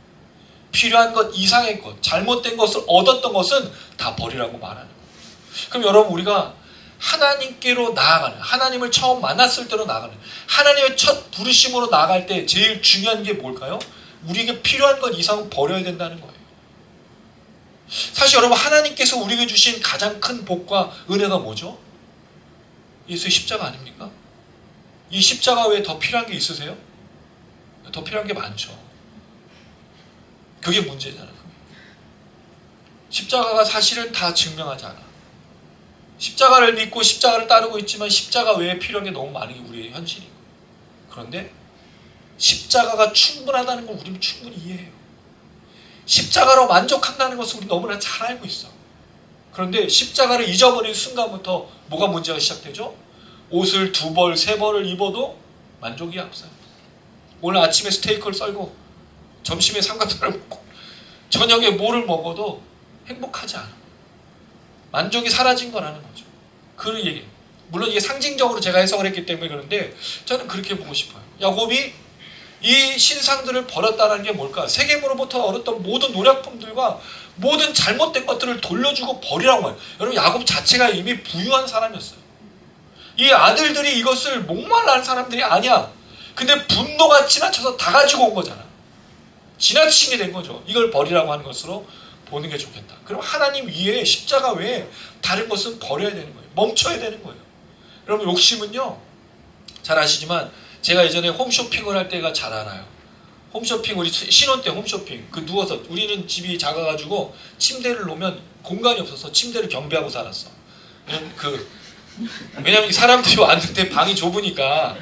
필요한 것 이상의 것, 잘못된 것을 얻었던 것은 다 버리라고 말하는 거예요. 그럼 여러분 우리가 하나님께로 나아가는, 하나님을 처음 만났을 때로 나아가는, 하나님의 첫 부르심으로 나아갈 때 제일 중요한 게 뭘까요? 우리에게 필요한 것 이상은 버려야 된다는 거예요. 사실 여러분 하나님께서 우리에게 주신 가장 큰 복과 은혜가 뭐죠? 예수의 십자가 아닙니까? 이 십자가 외에 더 필요한 게 있으세요? 더 필요한 게 많죠. 그게 문제잖아요. 십자가가 사실은 다 증명하지 않아. 십자가를 믿고 십자가를 따르고 있지만 십자가 외에 필요한 게 너무 많은 게 우리의 현실이고. 그런데 십자가가 충분하다는 걸 우리는 충분히 이해해요. 십자가로 만족한다는 것을 우리 너무나 잘 알고 있어. 그런데 십자가를 잊어버린 순간부터 뭐가 문제가 시작되죠? 옷을 2벌, 3벌을 입어도 만족이 없어요. 오늘 아침에 스테이크를 썰고 점심에 삼겹살을 먹고 저녁에 뭐를 먹어도 행복하지 않아. 만족이 사라진 거라는 거죠. 그 얘기. 물론 이게 상징적으로 제가 해석을 했기 때문에 그런데 저는 그렇게 보고 싶어요. 야곱이 이 신상들을 버렸다는 게 뭘까? 세겜으로부터 얻었던 모든 노력품들과 모든 잘못된 것들을 돌려주고 버리라고 말해요. 여러분 야곱 자체가 이미 부유한 사람이었어요. 이 아들들이 이것을 목말라는 사람들이 아니야. 근데 분노가 지나쳐서 다 가지고 온 거잖아. 지나치게 된 거죠. 이걸 버리라고 하는 것으로 보는 게 좋겠다. 그럼 하나님 위에 십자가 외에 다른 것은 버려야 되는 거예요. 멈춰야 되는 거예요. 여러분 욕심은요. 잘 아시지만 제가 예전에 홈쇼핑을 할 때가 잘 알아요. 홈쇼핑 우리 신혼 때 홈쇼핑 그 누워서 우리는 집이 작아가지고 침대를 놓으면 공간이 없어서 침대를 경비하고 살았어. 왜냐면 사람들이 왔는데 방이 좁으니까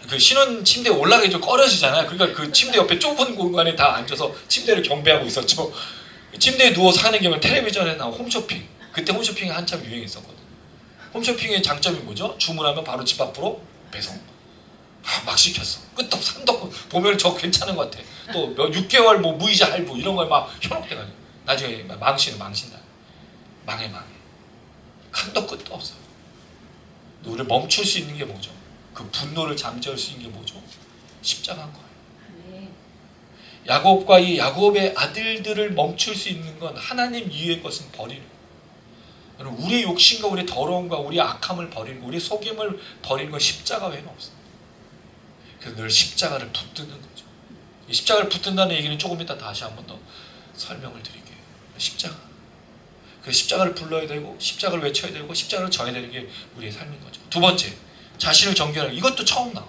그 신혼 침대에 올라가기 좀 꺼려지잖아요. 그러니까 그 침대 옆에 좁은 공간에 다 앉아서 침대를 경배하고 있었죠. 침대에 누워서 하는 경우는 텔레비전에 나온 홈쇼핑. 그때 홈쇼핑이 한참 유행했었거든요. 홈쇼핑의 장점이 뭐죠? 주문하면 바로 집 앞으로 배송. 막 시켰어. 끝도 없어. 산도 없고 보면 저 괜찮은 것 같아. 또 6개월 뭐 무이자 할부 이런 걸 막 현혹돼가지고 나중에 망신다. 망해. 한도 끝도 없어요. 우리를 멈출 수 있는 게 뭐죠? 그 분노를 잠재울 수 있는 게 뭐죠? 십자가인 거예요. 야곱과 이 야곱의 아들들을 멈출 수 있는 건 하나님 이외의 것은 버리는 거예요. 우리의 욕심과 우리의 더러움과 우리의 악함을 버리고 우리의 속임을 버리는 건 십자가 외에는 없어요. 그래서 늘 십자가를 붙드는 거죠. 이 십자가를 붙든다는 얘기는 조금 이따 다시 한 번 더 설명을 드릴게요. 십자가. 그래서 십자가를 불러야 되고 십자가를 외쳐야 되고 십자가를 져야 되는 게 우리의 삶인 거죠. 두 번째, 자신을 정결하게. 이것도 처음 나와.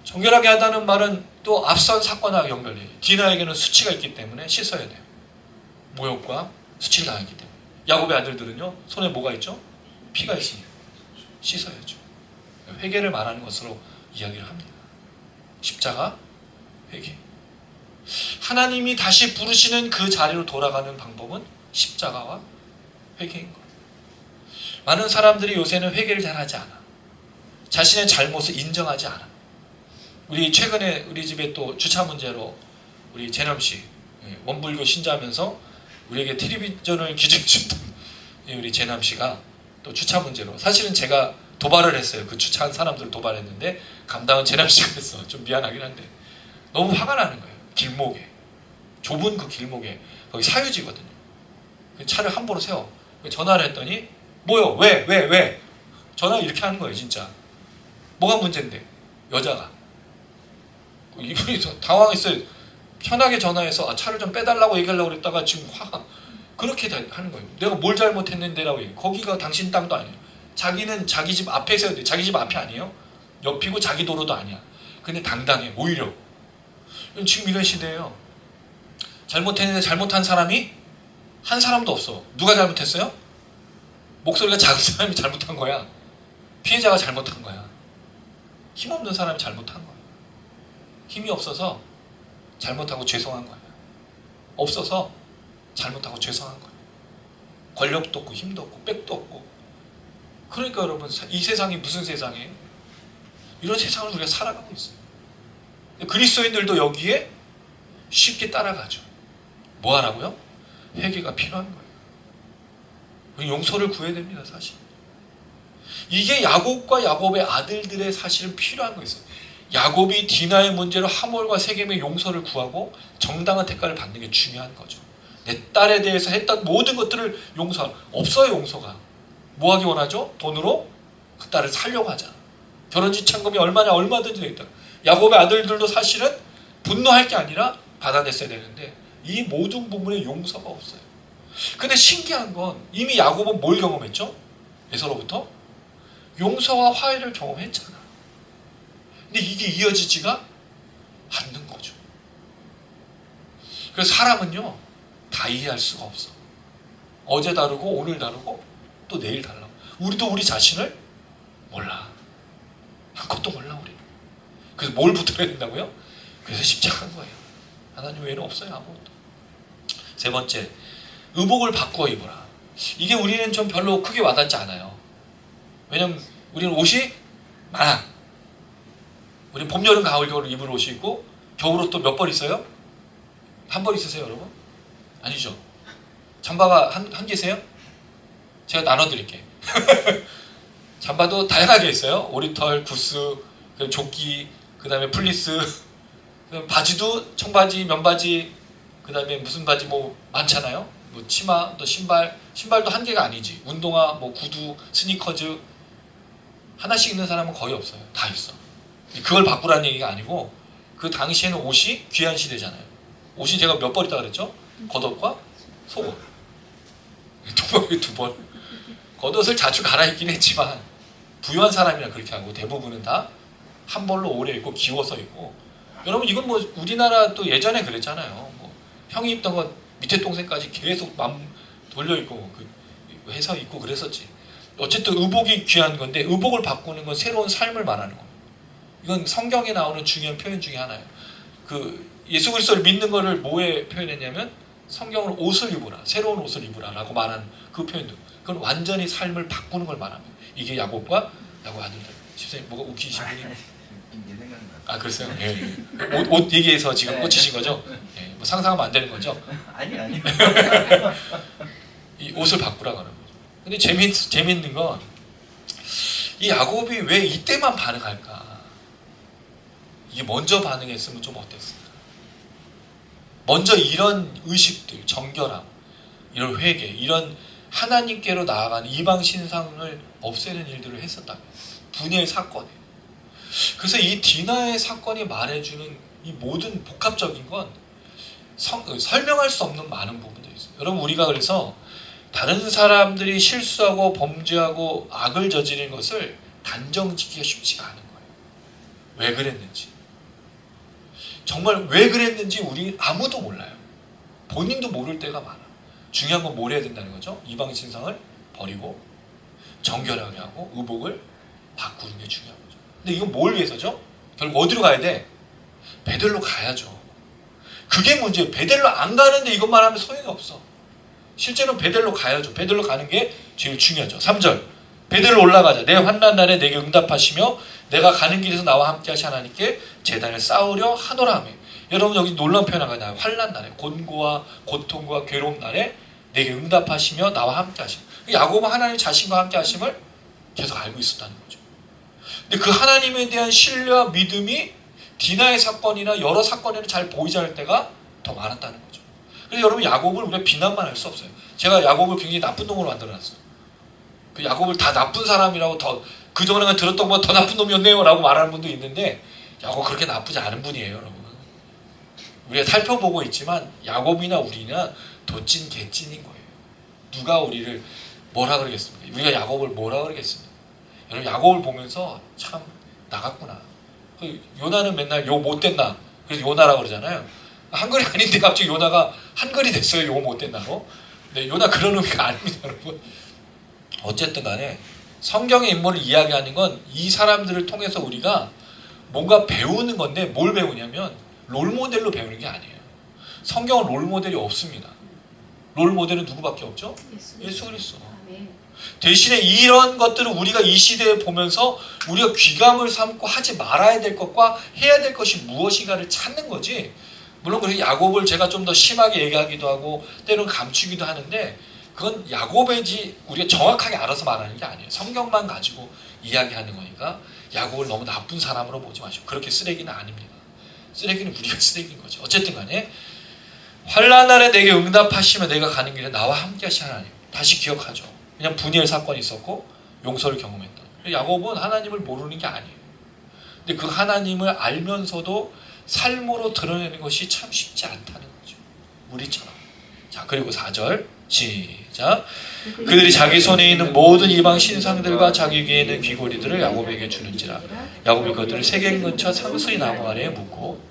정결하게 하다는 말은 또 앞선 사건하고 연결돼요. 디나에게는 수치가 있기 때문에 씻어야 돼요. 모욕과 수치를 당했기 때문에. 야곱의 아들들은요, 손에 뭐가 있죠? 피가 있으니 씻어야죠. 회개를 말하는 것으로 이야기를 합니다. 십자가, 회개. 하나님이 다시 부르시는 그 자리로 돌아가는 방법은 십자가와 회개인 거예요. 많은 사람들이 요새는 회개를 잘하지 않아. 자신의 잘못을 인정하지 않아. 우리 최근에 우리 집에 또 주차 문제로 우리 재남씨 원불교 신자하면서 우리에게 텔레비전을 기증해 줬던 우리 재남씨가 또 주차 문제로, 사실은 제가 도발을 했어요. 그 주차한 사람들을 도발했는데 감당은 재남씨가 했어. 좀 미안하긴 한데 너무 화가 나는 거예요. 길목에, 좁은 그 길목에, 거기 사유지거든요. 차를 함부로 세워. 전화를 했더니 뭐요? 왜? 전화 이렇게 하는 거예요. 진짜 뭐가 문제인데. 여자가 이분이 당황했어요. 편하게 전화해서 차를 좀 빼달라고 얘기하려고 그랬다가 지금 화가 그렇게 하는 거예요. 내가 뭘 잘못했는데라고 얘기해. 거기가 당신 땅도 아니에요. 자기는 자기 집 앞에 세웠는데 자기 집 앞이 아니에요. 옆이고 자기 도로도 아니야. 근데 당당해. 오히려 지금 이런 시대예요. 잘못했는데 잘못한 사람이 한 사람도 없어. 누가 잘못했어요? 목소리가 작은 사람이 잘못한 거야. 피해자가 잘못한 거야. 힘없는 사람이 잘못한 거야. 힘이 없어서 잘못하고 죄송한 거야. 없어서 잘못하고 죄송한 거야. 권력도 없고 힘도 없고 백도 없고. 그러니까 여러분, 이 세상이 무슨 세상이에요? 이런 세상을 우리가 살아가고 있어요. 그리스도인들도 여기에 쉽게 따라가죠. 뭐 하라고요? 회개가 필요한 거예요. 우리 용서를 구해야 됩니다. 사실 이게 야곱과 야곱의 아들들의 사실은 필요한 거였어요. 야곱이 디나의 문제로 하몰과 세겜의 용서를 구하고 정당한 대가를 받는 게 중요한 거죠. 내 딸에 대해서 했던 모든 것들을 용서할. 없어요. 용서가 뭐 하기 원하죠? 돈으로 그 딸을 살려고 하잖아. 결혼 지참금이 얼마냐, 얼마든지 되겠다. 야곱의 아들들도 사실은 분노할 게 아니라 받아냈어야 되는데 이 모든 부분에 용서가 없어요. 근데 신기한 건 이미 야곱은 뭘 경험했죠? 에서로부터 용서와 화해를 경험했잖아. 근데 이게 이어지지가 않는 거죠. 그래서 사람은요, 다 이해할 수가 없어. 어제 다르고 오늘 다르고 또 내일 달라. 우리도 우리 자신을 몰라. 아무것도 몰라 우리는. 그래서 뭘 붙들어야 된다고요? 그래서 십자가인 거예요. 하나님 외에는 없어요. 아무것도. 세 번째, 의복을 바꾸어 입어라. 이게 우리는 좀 별로 크게 와닿지 않아요. 왜냐면 우리는 옷이 많아. 우리는 봄, 여름, 가을, 겨울 입을 옷이 있고 겨울옷 또 몇 벌 있어요? 한 벌 있으세요 여러분? 아니죠. 잠바가 한 개세요? 제가 나눠드릴게요. 잠바도 다양하게 있어요. 오리털, 구스, 조끼, 그 다음에 플리스, 바지도 청바지, 면바지, 그 다음에 무슨 바지 뭐 많잖아요. 뭐 치마, 또 신발도 한 개가 아니지. 운동화, 뭐 구두, 스니커즈 하나씩 있는 사람은 거의 없어요. 다 있어. 그걸 바꾸라는 얘기가 아니고 그 당시에는 옷이 귀한 시대잖아요. 옷이 제가 몇 벌 있다 그랬죠? 겉옷과 속옷. 두 벌. 겉옷을 자주 갈아입긴 했지만 부유한 사람이나 그렇게 하고 대부분은 다 한 벌로 오래 입고 기워서 입고. 여러분 이건 뭐 우리나라 또 예전에 그랬잖아요. 뭐 형이 입던 건 밑에 동생까지 계속 돌려 입고 해서 입고 그랬었지. 어쨌든 의복이 귀한 건데 의복을 바꾸는 건 새로운 삶을 말하는 겁니다. 이건 성경에 나오는 중요한 표현 중에 하나예요. 그 예수 그리스도를 믿는 것을 뭐에 표현했냐면 성경으로 옷을 입으라, 새로운 옷을 입으라라고 말하는 그 표현도 그건 완전히 삶을 바꾸는 걸 말합니다. 이게 야곱과 야곱 아들들. 집사님 뭐가 웃기신 분이? 아 그랬어요? 예. 옷 얘기해서 지금 꽂히신 거죠? 예. 뭐 상상하면 안 되는 거죠? 아니. 이 옷을 바꾸라 그러는 거죠. 근데 재밌는 건 이 야곱이 왜 이때만 반응할까? 이게 먼저 반응했으면 좀 어땠을까? 먼저 이런 의식들, 정결함, 이런 회개, 이런 하나님께로 나아가는 이방 신상을 없애는 일들을 했었다면 분열 사건에. 그래서 이 디나의 사건이 말해주는 이 모든 복합적인 건 설명할 수 없는 많은 부분들이 있어요. 여러분 우리가 그래서 다른 사람들이 실수하고 범죄하고 악을 저지른 것을 단정짓기가 쉽지가 않은 거예요. 왜 그랬는지. 정말 왜 그랬는지 우리 아무도 몰라요. 본인도 모를 때가 많아. 중요한 건 뭘 해야 된다는 거죠? 이방 신상을 버리고 정결하게 하고 의복을 바꾸는 게 중요한 거죠. 근데 이건 뭘 위해서죠? 결국 어디로 가야 돼? 베델로 가야죠. 그게 문제예요. 베델로 안 가는데 이것만 하면 소용이 없어. 실제로는 베델로 가야죠. 베델로 가는 게 제일 중요하죠. 3절 베델로 올라가자. 내 환난 날에 내게 응답하시며 내가 가는 길에서 나와 함께 하시 하나님께 제단을 쌓으려 하노라 하며. 여러분 여기 놀라운 표현 하나 나와요. 환난 날에 곤고와 고통과 괴로움 날에 내게 응답하시며 나와 함께 하시며. 야곱은 하나님 자신과 함께 하심을 계속 알고 있었다는 거죠. 근데 그 하나님에 대한 신뢰와 믿음이 디나의 사건이나 여러 사건에는 잘 보이지 않을 때가 더 많았다는 거죠. 그래서 여러분 야곱을 우리가 비난만 할 수 없어요. 제가 야곱을 굉장히 나쁜 놈으로 만들어놨어요. 그 야곱을 다 나쁜 사람이라고 더 그전에 들었던 것보다 더 나쁜 놈이었네요 라고 말하는 분도 있는데 야곱 그렇게 나쁘지 않은 분이에요. 여러분 우리가 살펴보고 있지만 야곱이나 우리나 도찐 개찐인 거예요. 누가 우리를 뭐라 그러겠습니까? 우리가 야곱을 뭐라 그러겠습니까? 여러분 야곱을 보면서 참 나갔구나. 요나는 맨날 요 못된 나 그래서 요나라고 그러잖아요. 한글이 아닌데 갑자기 요나가 한글이 됐어요. 요 못된 나로. 근데 요나 그런 의미가 아닙니다. 여러분 어쨌든 간에 성경의 인물을 이야기하는 건 이 사람들을 통해서 우리가 뭔가 배우는 건데 뭘 배우냐면 롤모델로 배우는 게 아니에요. 성경은 롤모델이 없습니다. 롤모델은 누구밖에 없죠? 예수 그리스도. 대신에 이런 것들을 우리가 이 시대에 보면서 우리가 귀감을 삼고 하지 말아야 될 것과 해야 될 것이 무엇인가를 찾는 거지. 물론 그래서 야곱을 제가 좀 더 심하게 얘기하기도 하고 때로는 감추기도 하는데 그건 야곱이지 우리가 정확하게 알아서 말하는 게 아니에요. 성경만 가지고 이야기하는 거니까 야곱을 너무 나쁜 사람으로 보지 마시고 그렇게 쓰레기는 아닙니다. 쓰레기는 우리가 쓰레기인 거죠. 어쨌든 간에 환난 날에 내게 응답하시며 내가 가는 길에 나와 함께 하신 하나님. 다시 기억하죠. 그냥 분열 사건이 있었고 용서를 경험했다. 야곱은 하나님을 모르는 게 아니에요. 근데 그 하나님을 알면서도 삶으로 드러내는 것이 참 쉽지 않다는 거죠. 우리처럼. 자, 그리고 4절 시작. 그들이 자기 손에 있는 모든 이방 신상들과 자기 귀에 있는 귀고리들을 야곱에게 주는지라. 야곱이 그들을 세겜 근처 상수리 나무 아래에 묻고.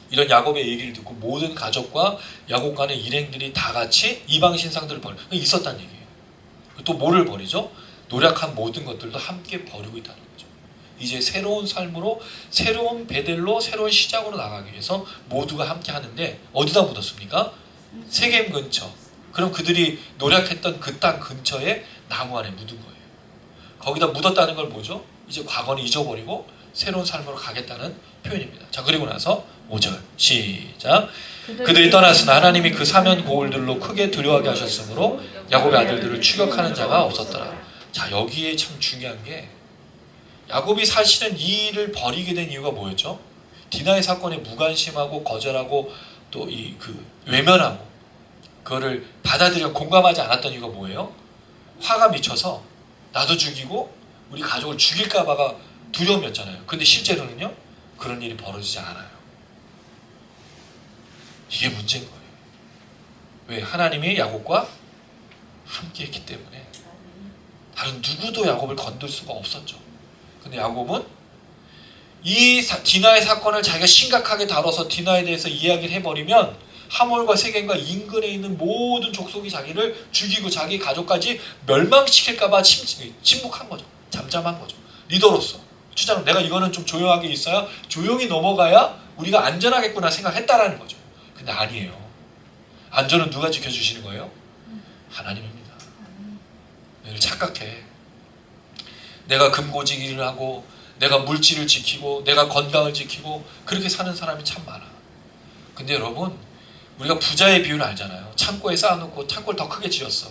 이런 야곱의 얘기를 듣고 모든 가족과 야곱 간의 일행들이 다 같이 이방 신상들을 버려 있었다는 얘기예요. 또 뭐를 버리죠? 노력한 모든 것들도 함께 버리고 있다는 거죠. 이제 새로운 삶으로 새로운 베델로 새로운 시작으로 나가기 위해서 모두가 함께 하는데 어디다 묻었습니까? 세겜 근처. 그럼 그들이 노력했던 그 땅 근처에 나무 안에 묻은 거예요. 거기다 묻었다는 걸 뭐죠? 이제 과거는 잊어버리고 새로운 삶으로 가겠다는 표현입니다. 자, 그리고 나서 5절 시작. 그들이 떠났으나 하나님이 그 사면 고울들로 크게 두려워하게 하셨으므로 야곱의 아들들을 추격하는 자가 없었더라. 자, 여기에 참 중요한 게 야곱이 사실은 이 일을 벌이게 된 이유가 뭐였죠? 디나의 사건에 무관심하고 거절하고 또 외면하고 그거를 받아들여 공감하지 않았던 이유가 뭐예요? 화가 미쳐서 나도 죽이고 우리 가족을 죽일까 봐가 두려움이었잖아요. 근데 실제로는요 그런 일이 벌어지지 않아요. 이게 문제인 거예요. 왜? 하나님이 야곱과 함께 했기 때문에 다른 누구도 야곱을 건들 수가 없었죠. 근데 야곱은 이 디나의 사건을 자기가 심각하게 다뤄서 디나에 대해서 이야기를 해버리면 하몰과 세겜과 인근에 있는 모든 족속이 자기를 죽이고 자기 가족까지 멸망시킬까봐 침묵한 거죠. 잠잠한 거죠. 리더로서 주장, 내가 이거는 좀 조용하게 있어야 조용히 넘어가야 우리가 안전하겠구나 생각했다라는 거죠. 근데 아니에요. 안전은 누가 지켜주시는 거예요? 하나님입니다. 늘 착각해. 내가 금고지기를 하고 내가 물질을 지키고 내가 건강을 지키고 그렇게 사는 사람이 참 많아. 근데 여러분, 우리가 부자의 비유를 알잖아요. 창고에 쌓아놓고 창고를 더 크게 지었어.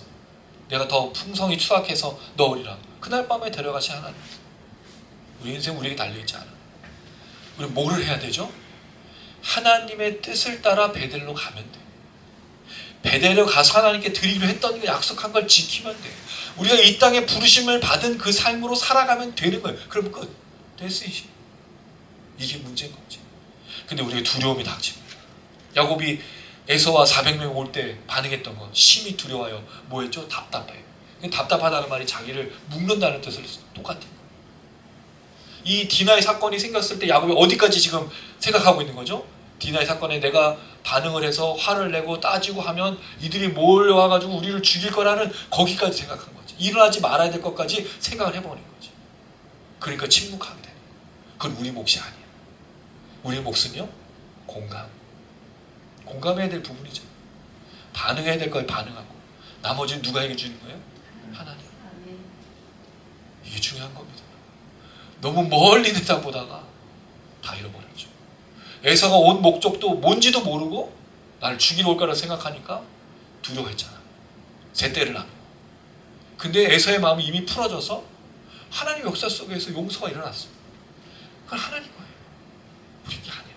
내가 더 풍성히 수확해서 넣으리라. 그날 밤에 데려가신 하나님. 우리 인생 우리에게 달려있지 않아. 우리 뭐를 해야 되죠? 하나님의 뜻을 따라 베델로 가면 돼. 베델로 가서 하나님께 드리기로 했던 그 약속한 걸 지키면 돼. 우리가 이 땅에 부르심을 받은 그 삶으로 살아가면 되는 거예요. 그럼 끝. 됐어. 이게 문제인 거지. 근데 우리가 두려움이 닥칩니다. 야곱이 에서와 400명 올 때 반응했던 건 심히 두려워요. 뭐였죠? 답답해. 답답하다는 말이 자기를 묶는다는 뜻을 똑같은 거예요. 이 디나의 사건이 생겼을 때 야곱이 어디까지 지금 생각하고 있는 거죠? 디나의 사건에 내가 반응을 해서 화를 내고 따지고 하면 이들이 몰려와가지고 우리를 죽일 거라는 거기까지 생각한 거지. 일어나지 말아야 될 것까지 생각을 해보는 거지. 그러니까 침묵하게 되는 거예요. 그건 우리 몫이 아니야. 우리 몫은요? 공감해야 될 부분이죠. 반응해야 될 거에 반응하고 나머지는 누가 해주는 거예요? 하나님. 이게 중요한 겁니다. 너무 멀리 내다보다가 다 잃어버렸죠. 에서가 온 목적도 뭔지도 모르고 나를 죽이러 올 거라 생각하니까 두려워했잖아. 새 떼를 나누고. 근데 에서의 마음이 이미 풀어져서 하나님 역사 속에서 용서가 일어났어. 그건 하나님 거예요. 우리 게 아니야.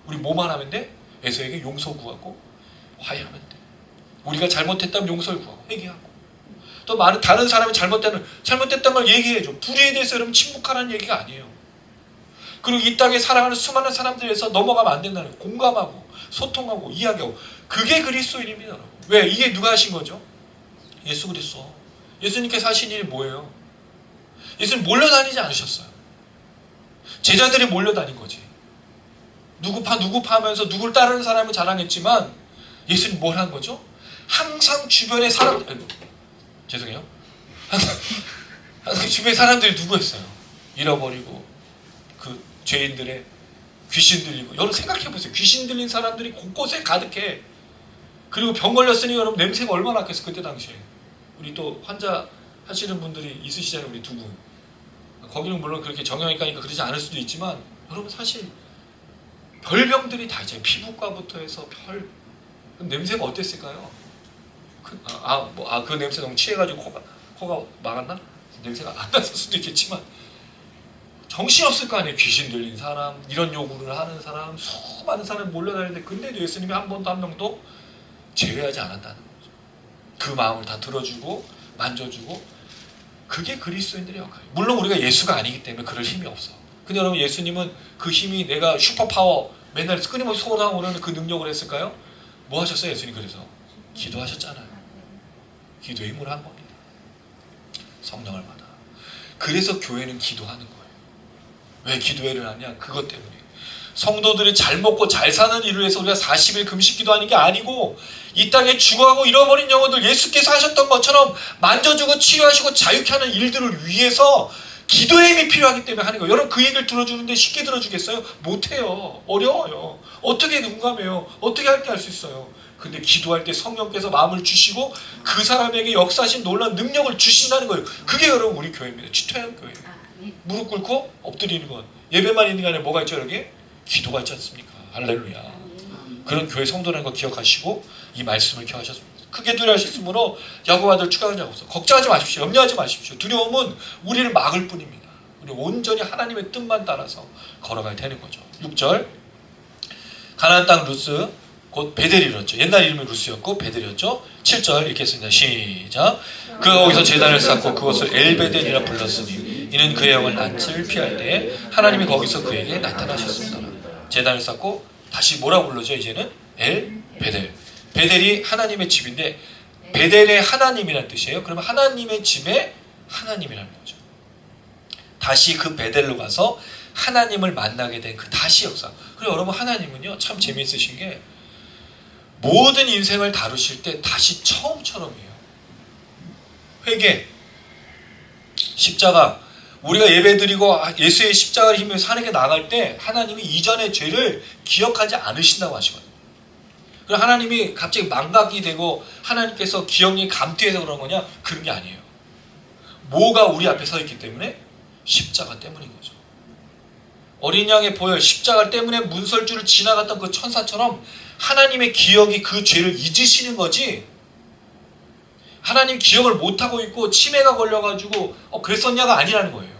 우리 뭐만 하면 돼? 에서에게 용서 구하고 화해하면 돼. 우리가 잘못했다면 용서를 구하고 회개하고. 또 많은 다른 사람이 잘못됐다는 걸 얘기해줘. 불의에 대해서 여러분 침묵하라는 얘기가 아니에요. 그리고 이 땅에 살아가는 수많은 사람들에서 넘어가면 안 된다는 거예요. 공감하고 소통하고 이야기하고. 그게 그리스도인입니다. 여러분. 왜? 이게 누가 하신 거죠? 예수 그리스도. 예수님께서 하신 일이 뭐예요? 예수님 몰려다니지 않으셨어요. 제자들이 몰려다닌 거지. 누구 파 하면서 누굴 따르는 사람을 자랑했지만 예수님 뭘 한 거죠? 항상 주변에 죄송해요. 항상 주변에 사람들이 누구였어요? 잃어버리고 그 죄인들의 귀신 들리고. 여러분 생각해보세요. 귀신 들린 사람들이 곳곳에 가득해. 그리고 병 걸렸으니 여러분 냄새가 얼마나 났겠어 그때 당시에. 우리 또 환자 하시는 분들이 있으시잖아요. 우리 두 분. 거기는 물론 그렇게 정형외과니까 그러지 않을 수도 있지만 여러분 사실 별병들이 다 있잖아요. 피부과부터 해서 별. 냄새가 어땠을까요? 그 냄새 너무 취해가지고 코가 막았나? 냄새가 안 났을 수도 있겠지만 정신없을 거 아니에요. 귀신 들린 사람, 이런 요구를 하는 사람, 수많은 사람이 몰려다니는데 근데도 예수님이 한 번도 한 명도 제외하지 않았다는 거죠. 그 마음을 다 들어주고 만져주고. 그게 그리스도인들의 역할이에요. 물론 우리가 예수가 아니기 때문에 그럴 힘이 없어. 근데 여러분 예수님은 그 힘이 내가 슈퍼파워 맨날 끊임없이 솟아오르는 그 능력을 했을까요? 뭐 하셨어요? 예수님 그래서 기도하셨잖아요. 기도의 힘을 한 겁니다. 성령을 받아. 그래서 교회는 기도하는 거예요. 왜 기도회를 하냐? 그것 때문에. 성도들이 잘 먹고 잘 사는 일을 위해서 우리가 40일 금식 기도하는 게 아니고 이 땅에 죽어가고 잃어버린 영혼들 예수께서 하셨던 것처럼 만져주고 치유하시고 자유케 하는 일들을 위해서 기도의 힘이 필요하기 때문에 하는 거예요. 여러분 그 얘기를 들어주는데 쉽게 들어주겠어요? 못해요. 어려워요. 어떻게 공감해요? 어떻게 할 수 있어요? 근데 기도할 때 성령께서 마음을 주시고 그 사람에게 역사하신 놀라운 능력을 주신다는 거예요. 그게 여러분 우리 교회입니다. 주토형 교회. 무릎 꿇고 엎드리는 것. 예배만 있는 게 아니라 뭐가 있죠 여기? 기도가 있지 않습니까? 할렐루야. 그런 교회 성도라는 거 기억하시고 이 말씀을 기억하셨습니다. 크게 두려워하셨으므로 야곱 아들 축하하는 자가 없어. 걱정하지 마십시오. 염려하지 마십시오. 두려움은 우리를 막을 뿐입니다. 우리 온전히 하나님의 뜻만 따라서 걸어가야 되는 거죠. 6절 가나안 땅 루스 곧 베델이었죠. 옛날 이름이 루스였고 베델이었죠. 7절 읽겠습니다. 시작. 그가 거기서 제단을 쌓고 그것을 엘베델이라 불렀으니 이는 그의 영을 낯을 피할 때 하나님이 거기서 그에게 나타나셨습니다. 제단을 쌓고 다시 뭐라고 불러죠? 이제는 엘베델. 베델이 하나님의 집인데 베델의 하나님이라는 뜻이에요. 그러면 하나님의 집에 하나님이라는 거죠. 다시 그 베델로 가서 하나님을 만나게 된 그 다시 역사. 그리고 여러분 하나님은요 참 재미있으신 게 모든 인생을 다루실 때 다시 처음처럼이에요. 회개, 십자가, 우리가 예배드리고 예수의 십자가를 힘입어 산에게 나갈 때 하나님이 이전의 죄를 기억하지 않으신다고 하시거든요. 그럼 하나님이 갑자기 망각이 되고 하나님께서 기억력이 감퇴해서 그런 거냐? 그런 게 아니에요. 뭐가 우리 앞에 서 있기 때문에? 십자가 때문인 거죠. 어린 양의 보혈, 십자가 때문에 문설주를 지나갔던 그 천사처럼 하나님의 기억이 그 죄를 잊으시는 거지, 하나님 기억을 못하고 있고 치매가 걸려가지고 그랬었냐가 아니라는 거예요.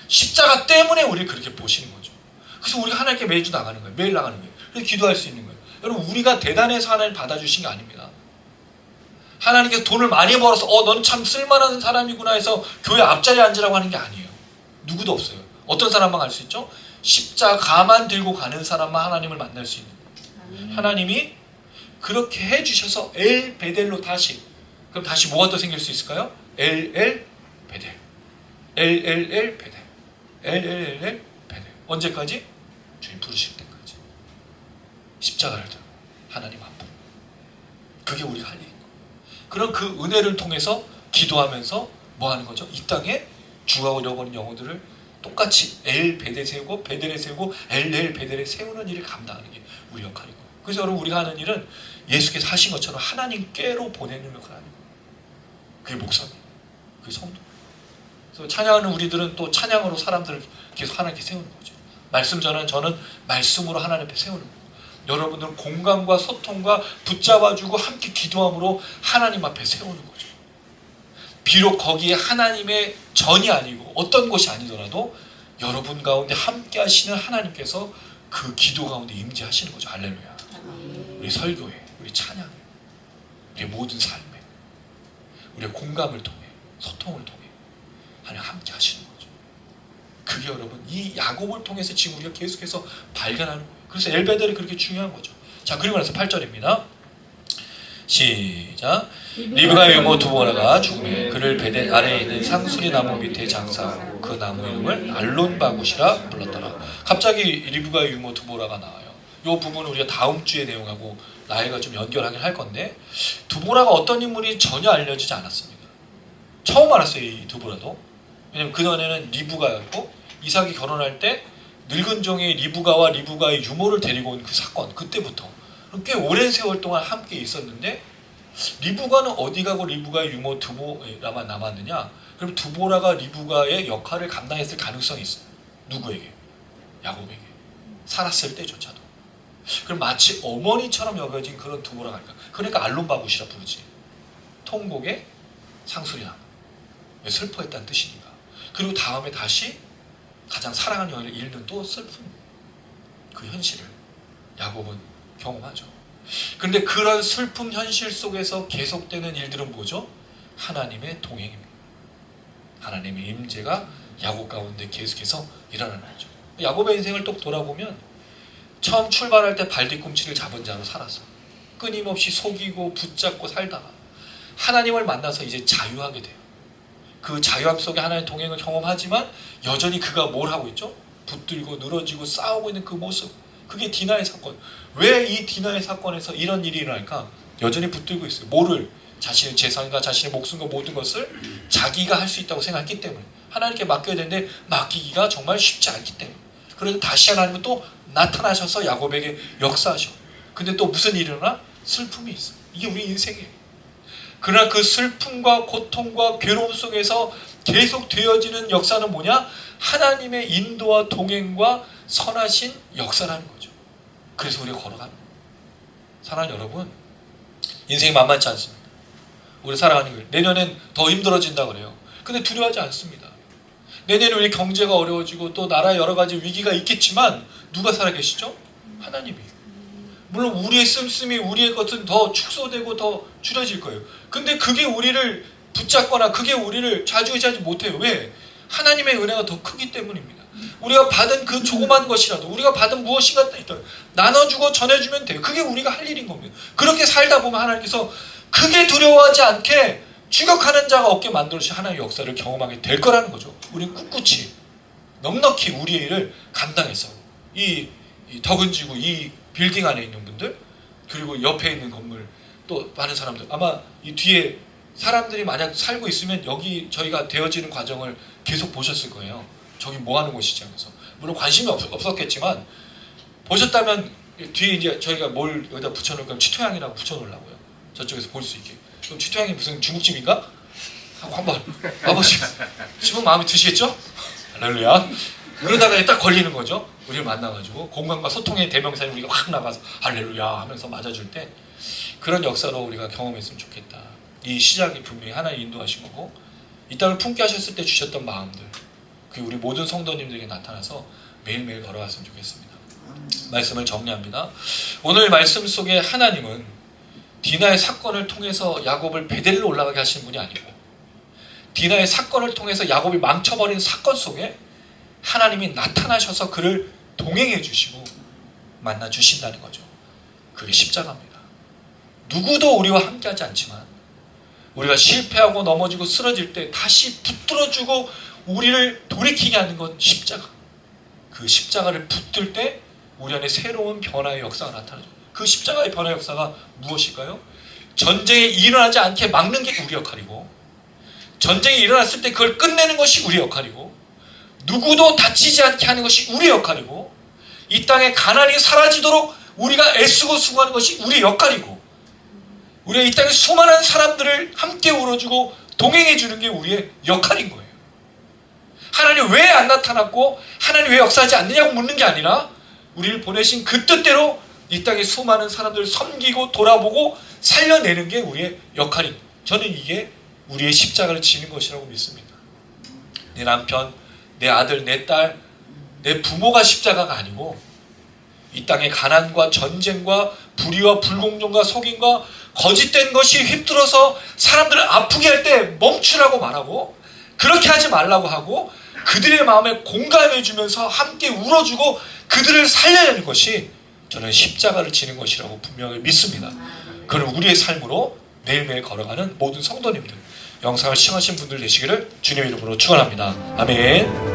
십자가 때문에 우리를 그렇게 보시는 거죠. 그래서 우리가 하나님께 매주 나가는 거예요. 매일 나가는 거예요. 그래서 기도할 수 있는 거예요. 여러분, 우리가 대단해서 하나님 받아주신 게 아닙니다. 하나님께서 돈을 많이 벌어서 너는 참 쓸만한 사람이구나 해서 교회 앞자리에 앉으라고 하는 게 아니에요. 누구도 없어요. 어떤 사람만 갈 수 있죠? 십자가만 들고 가는 사람만 하나님을 만날 수 있는 거예요. 하나님이 그렇게 해주셔서 엘 베델로 다시, 그럼 다시 뭐가 또 생길 수 있을까요? 엘 베델, 엘 베델, 엘 베델. 언제까지? 주님 부르실 때까지. 십자가를 들고 하나님 앞으로. 그게 우리가 할 일인 거예요. 그럼 그 은혜를 통해서 기도하면서 뭐 하는 거죠? 이 땅에 죽어가고 잃어버린 영혼들을 똑같이 엘 베델에 세우고 베델에 세우고 엘 베델에 세우는 일을 감당하는 게 우리 역할이고. 그래서 여러분, 우리가 하는 일은 예수께서 하신 것처럼 하나님께로 보내는 역할을 하는 거예요. 그게 목사님, 그게 성도. 그래서 찬양하는 우리들은 또 찬양으로 사람들을 계속 하나님께 세우는 거죠. 말씀 전은 저는 말씀으로 하나님 앞에 세우는 거예요. 여러분들은 공감과 소통과 붙잡아주고 함께 기도함으로 하나님 앞에 세우는 거죠. 비록 거기에 하나님의 전이 아니고 어떤 것이 아니더라도 여러분 가운데 함께 하시는 하나님께서 그 기도 가운데 임재하시는 거죠. 할렐루야. 우리 설교에, 우리 찬양에, 우리 모든 삶에, 우리의 공감을 통해, 소통을 통해 하나님 함께 하시는 거죠. 그게 여러분, 이 야곱을 통해서 지금 우리가 계속해서 발견하는 거예요. 그래서 엘베델이 그렇게 중요한 거죠. 자, 그리고 나서 8절입니다. 시작. 리브가의 유모 두보라가 죽음에 그를 베델 아래에 있는 상수리 나무 밑에 장사하고 그 나무 이름을 알론바굿이라 불렀더라. 갑자기 리브가의 유모 두보라가 나와요. 이 부분은 우리가 다음 주의 내용하고 나이가 좀 연결하긴 할 건데, 두보라가 어떤 인물이 전혀 알려지지 않았습니다. 처음 알았어요, 이 두보라도. 왜냐면 그전에는 리브가였고, 이삭이 결혼할 때 늙은 종이 리브가와 리브가의 유모를 데리고 온 그 사건, 그때부터 꽤 오랜 세월 동안 함께 있었는데, 리브가는 어디 가고 리브가의 유모 두보라만 남았느냐? 그럼 두보라가 리브가의 역할을 감당했을 가능성이 있어요. 누구에게? 야곱에게. 살았을 때조차도. 그럼 마치 어머니처럼 여겨진 그런 두보라가 아닐까. 그러니까 알론바굿이라 부르지. 통곡의 상수리나무. 슬퍼했다는 뜻이니까. 그리고 다음에 다시 가장 사랑하는 여인을 잃는 또 슬픈 그 현실을 야곱은 경험하죠. 그런데 그런 슬픔 현실 속에서 계속되는 일들은 뭐죠? 하나님의 동행입니다. 하나님의 임재가 야곱 가운데 계속해서 일어나는 거죠. 야곱의 인생을 또 돌아보면 처음 출발할 때 발뒤꿈치를 잡은 자로 살았어. 끊임없이 속이고 붙잡고 살다가 하나님을 만나서 이제 자유하게 돼요. 그 자유함 속에 하나님의 동행을 경험하지만 여전히 그가 뭘 하고 있죠? 붙들고 늘어지고 싸우고 있는 그 모습. 그게 디나의 사건. 왜 이 디나의 사건에서 이런 일이 일어날까? 여전히 붙들고 있어요. 뭐를? 자신의 재산과 자신의 목숨과 모든 것을 자기가 할 수 있다고 생각했기 때문에. 하나님께 맡겨야 되는데 맡기기가 정말 쉽지 않기 때문에. 그래서 다시 하나님은 또 나타나셔서 야곱에게 역사하셔. 근데 또 무슨 일이 일어나? 슬픔이 있어. 이게 우리 인생이에요. 그러나 그 슬픔과 고통과 괴로움 속에서 계속 되어지는 역사는 뭐냐? 하나님의 인도와 동행과 선하신 역사라는 거죠. 그래서 우리가 걸어가는 거예요. 사랑하는 여러분, 인생이 만만치 않습니다. 우리 살아가는 길, 내년엔 더 힘들어진다 그래요. 근데 두려워하지 않습니다. 내년에 우리 경제가 어려워지고 또 나라에 여러 가지 위기가 있겠지만 누가 살아계시죠? 하나님이. 물론 우리의 씀씀이, 우리의 것은 더 축소되고 더 줄여질 거예요. 근데 그게 우리를 붙잡거나 그게 우리를 좌지우지하지 못해요. 왜? 하나님의 은혜가 더 크기 때문입니다. 우리가 받은 그 조그만 것이라도, 우리가 받은 무엇인가 나눠주고 전해주면 돼요. 그게 우리가 할 일인 겁니다. 그렇게 살다 보면 하나님께서 크게 두려워하지 않게 추격하는 자가 없게 만들어주신 하나님의 역사를 경험하게 될 거라는 거죠. 우리는 꿋꿋이 넉넉히 우리의 일을 감당해서 이 덕은 지구 이 빌딩 안에 있는 분들, 그리고 옆에 있는 건물, 또 많은 사람들, 아마 이 뒤에 사람들이 만약 살고 있으면 여기 저희가 되어지는 과정을 계속 보셨을 거예요. 저기 뭐 하는 곳이지 하면서. 물론 관심이 없었겠지만 보셨다면 뒤에 이제 저희가 뭘 여기다 붙여놓을까 하면 취토향이라고 붙여놓으려고요. 저쪽에서 볼 수 있게. 그럼 취토향이 무슨 중국집인가? 하고 한번 와보시면 마음에 드시겠죠? 할렐루야. 그러다가 딱 걸리는 거죠. 우리를 만나가지고 공간과 소통의 대명사에 우리가 확 나가서 할렐루야 하면서 맞아줄 때 그런 역사로 우리가 경험했으면 좋겠다. 이 시작이 분명히 하나님 인도하신 거고 이 땅을 품게 하셨을 때 주셨던 마음들 그 우리 모든 성도님들에게 나타나서 매일매일 걸어갔으면 좋겠습니다. 말씀을 정리합니다. 오늘 말씀 속에 하나님은 디나의 사건을 통해서 야곱을 베델로 올라가게 하신 분이 아니고 디나의 사건을 통해서 야곱이 망쳐버린 사건 속에 하나님이 나타나셔서 그를 동행해 주시고 만나 주신다는 거죠. 그게 십자가입니다. 누구도 우리와 함께하지 않지만 우리가 실패하고 넘어지고 쓰러질 때 다시 붙들어주고 우리를 돌이키게 하는 건 십자가. 그 십자가를 붙들 때 우리 안에 새로운 변화의 역사가 나타나죠. 그 십자가의 변화의 역사가 무엇일까요? 전쟁이 일어나지 않게 막는 게 우리 역할이고 전쟁이 일어났을 때 그걸 끝내는 것이 우리 역할이고 누구도 다치지 않게 하는 것이 우리 역할이고 이 땅에 가난이 사라지도록 우리가 애쓰고 수고하는 것이 우리 역할이고 우리가 이 땅에 수많은 사람들을 함께 울어주고 동행해주는 게 우리의 역할인 거예요. 하나님 왜 안 나타났고 하나님 왜 역사하지 않느냐고 묻는 게 아니라 우리를 보내신 그 뜻대로 이 땅에 수많은 사람들을 섬기고 돌아보고 살려내는 게 우리의 역할인 거예요. 저는 이게 우리의 십자가를 지는 것이라고 믿습니다. 내 남편, 내 아들, 내 딸, 내 부모가 십자가가 아니고 이 땅의 가난과 전쟁과 불의와 불공정과 속임과 거짓된 것이 휩들어서 사람들을 아프게 할 때 멈추라고 말하고 그렇게 하지 말라고 하고 그들의 마음에 공감해 주면서 함께 울어주고 그들을 살려내는 것이 저는 십자가를 지는 것이라고 분명히 믿습니다. 그럼 우리의 삶으로 매일매일 걸어가는 모든 성도님들 영상을 시청하신 분들 되시기를 주님의 이름으로 축원합니다. 아멘.